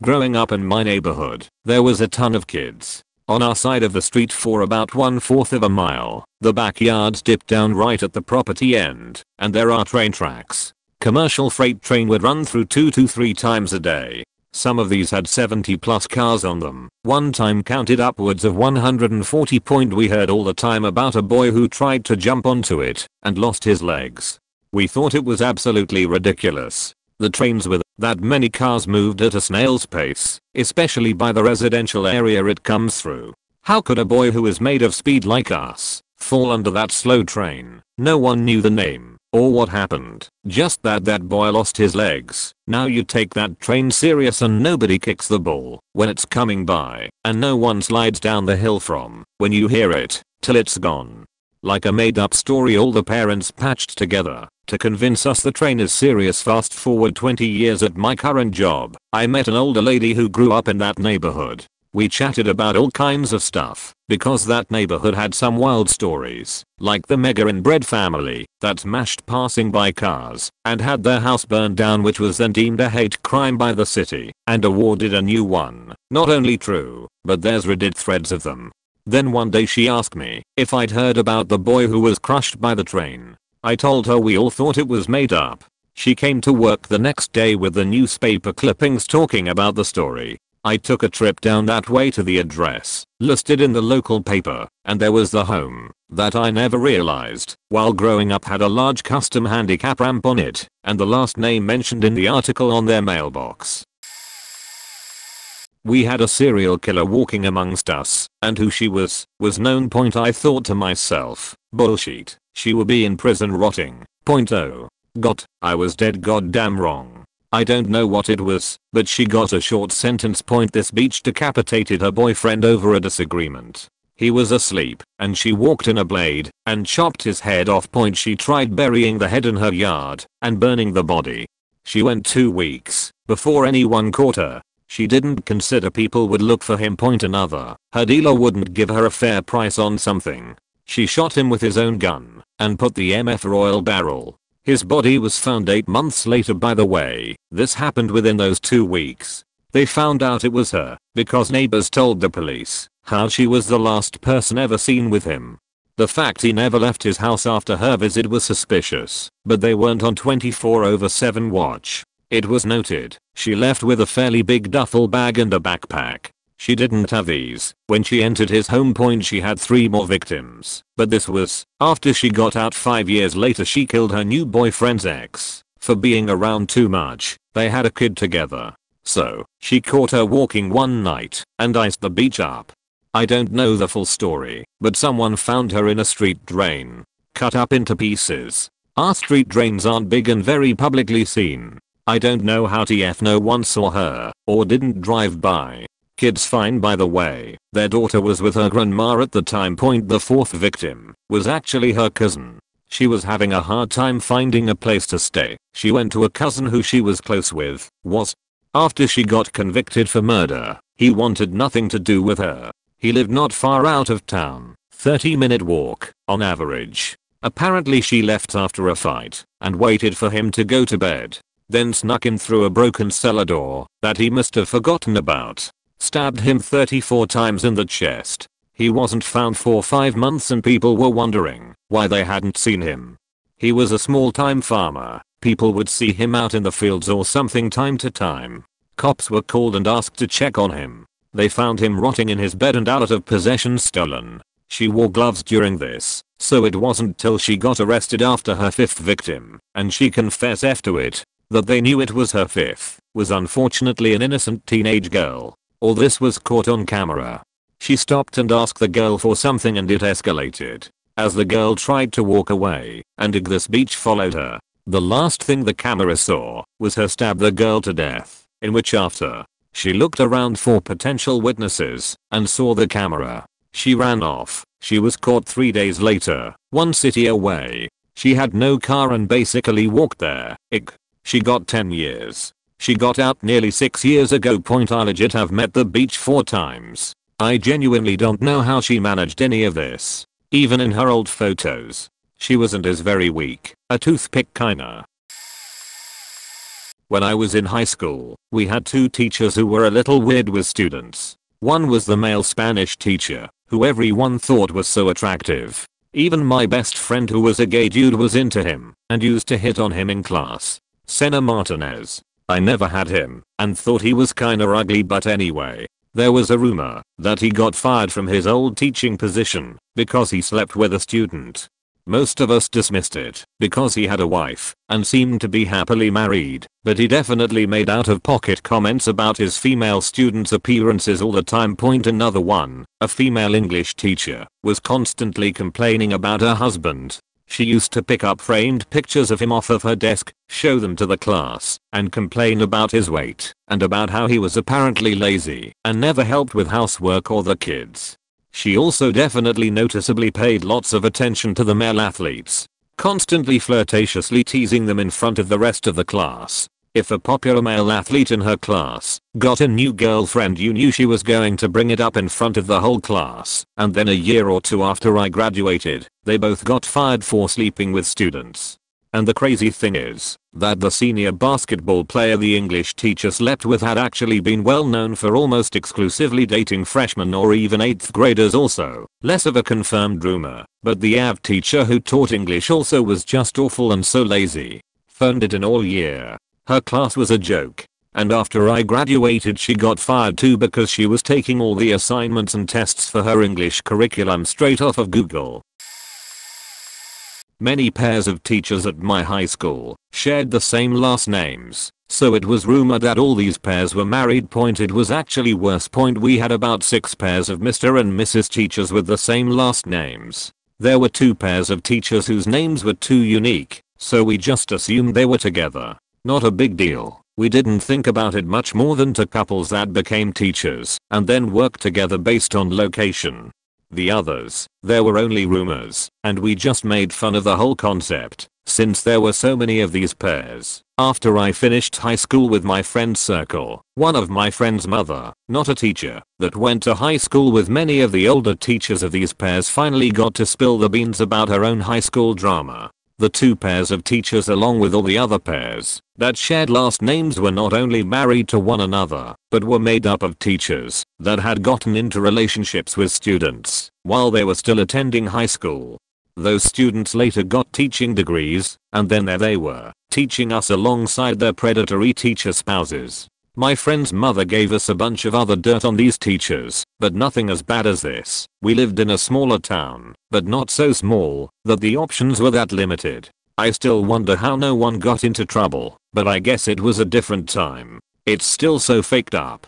Speaker 1: Growing up in my neighborhood, there was a ton of kids. On our side of the street for about 1/4 of a mile, the backyards dip down right at the property end, and there are train tracks. Commercial freight train would run through 2 to 3 times a day. Some of these had 70 plus cars on them. One time counted upwards of 140. We heard all the time about a boy who tried to jump onto it and lost his legs. We thought it was absolutely ridiculous. The trains with that many cars moved at a snail's pace, especially by the residential area it comes through. How could a boy who is made of speed like us fall under that slow train? No one knew the name or what happened, just that boy lost his legs. Now you take that train serious and nobody kicks the ball when it's coming by, and no one slides down the hill from when you hear it till it's gone. Like a made up story all the parents patched together to convince us the train is serious. Fast forward 20 years at my current job, I met an older lady who grew up in that neighborhood. We chatted about all kinds of stuff, because that neighborhood had some wild stories, like the mega inbred family that smashed passing by cars and had their house burned down, which was then deemed a hate crime by the city and awarded a new one. Not only true, but there's Reddit threads of them. Then one day she asked me if I'd heard about the boy who was crushed by the train. I told her we all thought it was made up. She came to work the next day with the newspaper clippings talking about the story. I took a trip down that way to the address listed in the local paper, and there was the home that I never realized while growing up had a large custom handicap ramp on it, and the last name mentioned in the article on their mailbox. We had a serial killer walking amongst us, and who she was known. I thought to myself, bullshit, she will be in prison rotting. Oh. God, I was dead goddamn wrong. I don't know what it was, but she got a short sentence. This bitch decapitated her boyfriend over a disagreement. He was asleep, and she walked in a blade and chopped his head off. She tried burying the head in her yard and burning the body. She went 2 weeks before anyone caught her. She didn't consider people would look for him. Another, her dealer wouldn't give her a fair price on something. She shot him with his own gun and put the MF oil barrel. His body was found 8 months later. By the way, this happened within those 2 weeks. They found out it was her because neighbors told the police how she was the last person ever seen with him. The fact he never left his house after her visit was suspicious, but they weren't on 24/7 watch. It was noted she left with a fairly big duffel bag and a backpack. She didn't have these when she entered his home. She had 3 more victims, but this was after she got out. 5 years later she killed her new boyfriend's ex for being around too much. They had a kid together. So she caught her walking one night and iced the beach up. I don't know the full story, but someone found her in a street drain, cut up into pieces. Our street drains aren't big and very publicly seen. I don't know how TF no one saw her or didn't drive by. Kid's fine by the way. Their daughter was with her grandma at the time. The 4th victim was actually her cousin. She was having a hard time finding a place to stay. She went to a cousin who she was close with. After she got convicted for murder, he wanted nothing to do with her. He lived not far out of town, 30-minute walk on average. Apparently she left after a fight and waited for him to go to bed, then snuck in through a broken cellar door that he must have forgotten about. Stabbed him 34 times in the chest. He wasn't found for 5 months and people were wondering why they hadn't seen him. He was a small-time farmer. People would see him out in the fields or something time to time. Cops were called and asked to check on him. They found him rotting in his bed and out of possession, stolen. She wore gloves during this, so it wasn't till she got arrested after her 5th victim, and she confessed after it, that they knew it was her 5th, was unfortunately an innocent teenage girl. All this was caught on camera. She stopped and asked the girl for something and it escalated. As the girl tried to walk away, and this beach followed her. The last thing the camera saw was her stab the girl to death, in which after she looked around for potential witnesses and saw the camera, she ran off. She was caught 3 days later, 1 city away. She had no car and basically walked there. She got 10 years. She got out nearly 6 years ago. I legit have met the beach 4 times. I genuinely don't know how she managed any of this. Even in her old photos, she wasn't as very weak, a toothpick kinda. When I was in high school, we had 2 teachers who were a little weird with students. One was the male Spanish teacher, who everyone thought was so attractive. Even my best friend who was a gay dude was into him and used to hit on him in class. Senna Martinez. I never had him and thought he was kinda ugly, but anyway. There was a rumor that he got fired from his old teaching position because he slept with a student. Most of us dismissed it because he had a wife and seemed to be happily married, but he definitely made out-of-pocket comments about his female students' appearances all the time. Another one, a female English teacher, was constantly complaining about her husband. She used to pick up framed pictures of him off of her desk, show them to the class, and complain about his weight and about how he was apparently lazy and never helped with housework or the kids. She also definitely noticeably paid lots of attention to the male athletes, constantly flirtatiously teasing them in front of the rest of the class. If a popular male athlete in her class got a new girlfriend, you knew she was going to bring it up in front of the whole class. And then a year or 2 after I graduated, they both got fired for sleeping with students. And the crazy thing is that the senior basketball player the English teacher slept with had actually been well known for almost exclusively dating freshmen or even 8th graders. Also, less of a confirmed rumor, but the AV teacher who taught English also was just awful and so lazy. Phoned it in all year. Her class was a joke. And after I graduated she got fired too because she was taking all the assignments and tests for her English curriculum straight off of Google. Many pairs of teachers at my high school shared the same last names, so it was rumored that all these pairs were married. It was actually worse. We had about 6 pairs of Mr. and Mrs. teachers with the same last names. There were 2 pairs of teachers whose names were too unique, so we just assumed they were together. Not a big deal. We didn't think about it much more than 2 couples that became teachers and then worked together based on location. The others, there were only rumors, and we just made fun of the whole concept, since there were so many of these pairs. After I finished high school with my friend circle, one of my friend's mother, not a teacher, that went to high school with many of the older teachers of these pairs, finally got to spill the beans about her own high school drama. The 2 pairs of teachers along with all the other pairs that shared last names were not only married to one another, but were made up of teachers that had gotten into relationships with students while they were still attending high school. Those students later got teaching degrees, and then there they were, teaching us alongside their predatory teacher spouses. My friend's mother gave us a bunch of other dirt on these teachers, but nothing as bad as this. We lived in a smaller town, but not so small that the options were that limited. I still wonder how no one got into trouble, but I guess it was a different time. It's still so faked up.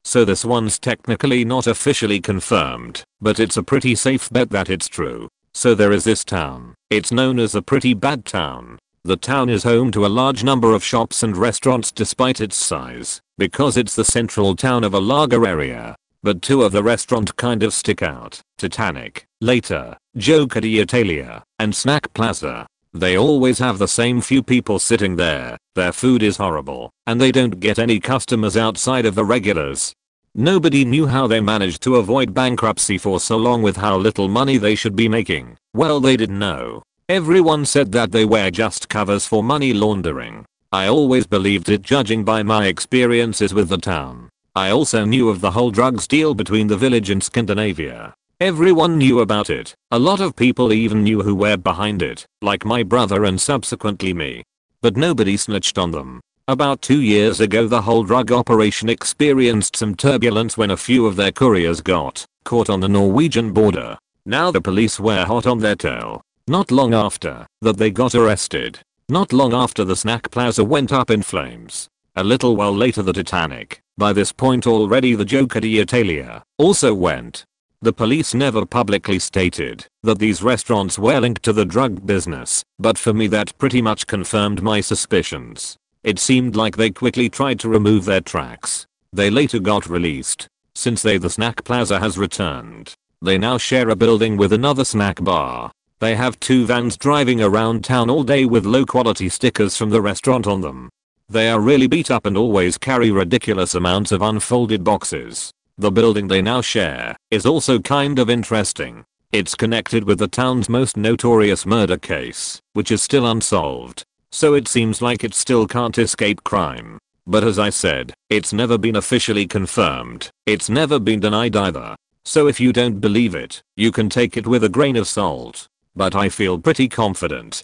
Speaker 1: So this one's technically not officially confirmed, but it's a pretty safe bet that it's true. So there is this town. It's known as a pretty bad town. The town is home to a large number of shops and restaurants despite its size, because it's the central town of a larger area. But two of the restaurants kind of stick out: Titanic, later, Gioca d'Italia, and Snack Plaza. They always have the same few people sitting there, their food is horrible, and they don't get any customers outside of the regulars. Nobody knew how they managed to avoid bankruptcy for so long with how little money they should be making. Well, they didn't know. Everyone said that they were just covers for money laundering. I always believed it judging by my experiences with the town. I also knew of the whole drugs deal between the village and Scandinavia. Everyone knew about it. A lot of people even knew who were behind it, like my brother and subsequently me. But nobody snitched on them. About 2 years ago the whole drug operation experienced some turbulence when a few of their couriers got caught on the Norwegian border. Now the police were hot on their tail. Not long after that they got arrested. Not long after the Snack Plaza went up in flames. A little while later the Titanic, by this point already the Gioca d'Italia, also went. The police never publicly stated that these restaurants were linked to the drug business, but for me that pretty much confirmed my suspicions. It seemed like they quickly tried to remove their tracks. They later got released. Since the Snack Plaza has returned, they now share a building with another snack bar. They have 2 vans driving around town all day with low quality stickers from the restaurant on them. They are really beat up and always carry ridiculous amounts of unfolded boxes. The building they now share is also kind of interesting. It's connected with the town's most notorious murder case, which is still unsolved. So it seems like it still can't escape crime. But as I said, it's never been officially confirmed. It's never been denied either. So if you don't believe it, you can take it with a grain of salt. But I feel pretty confident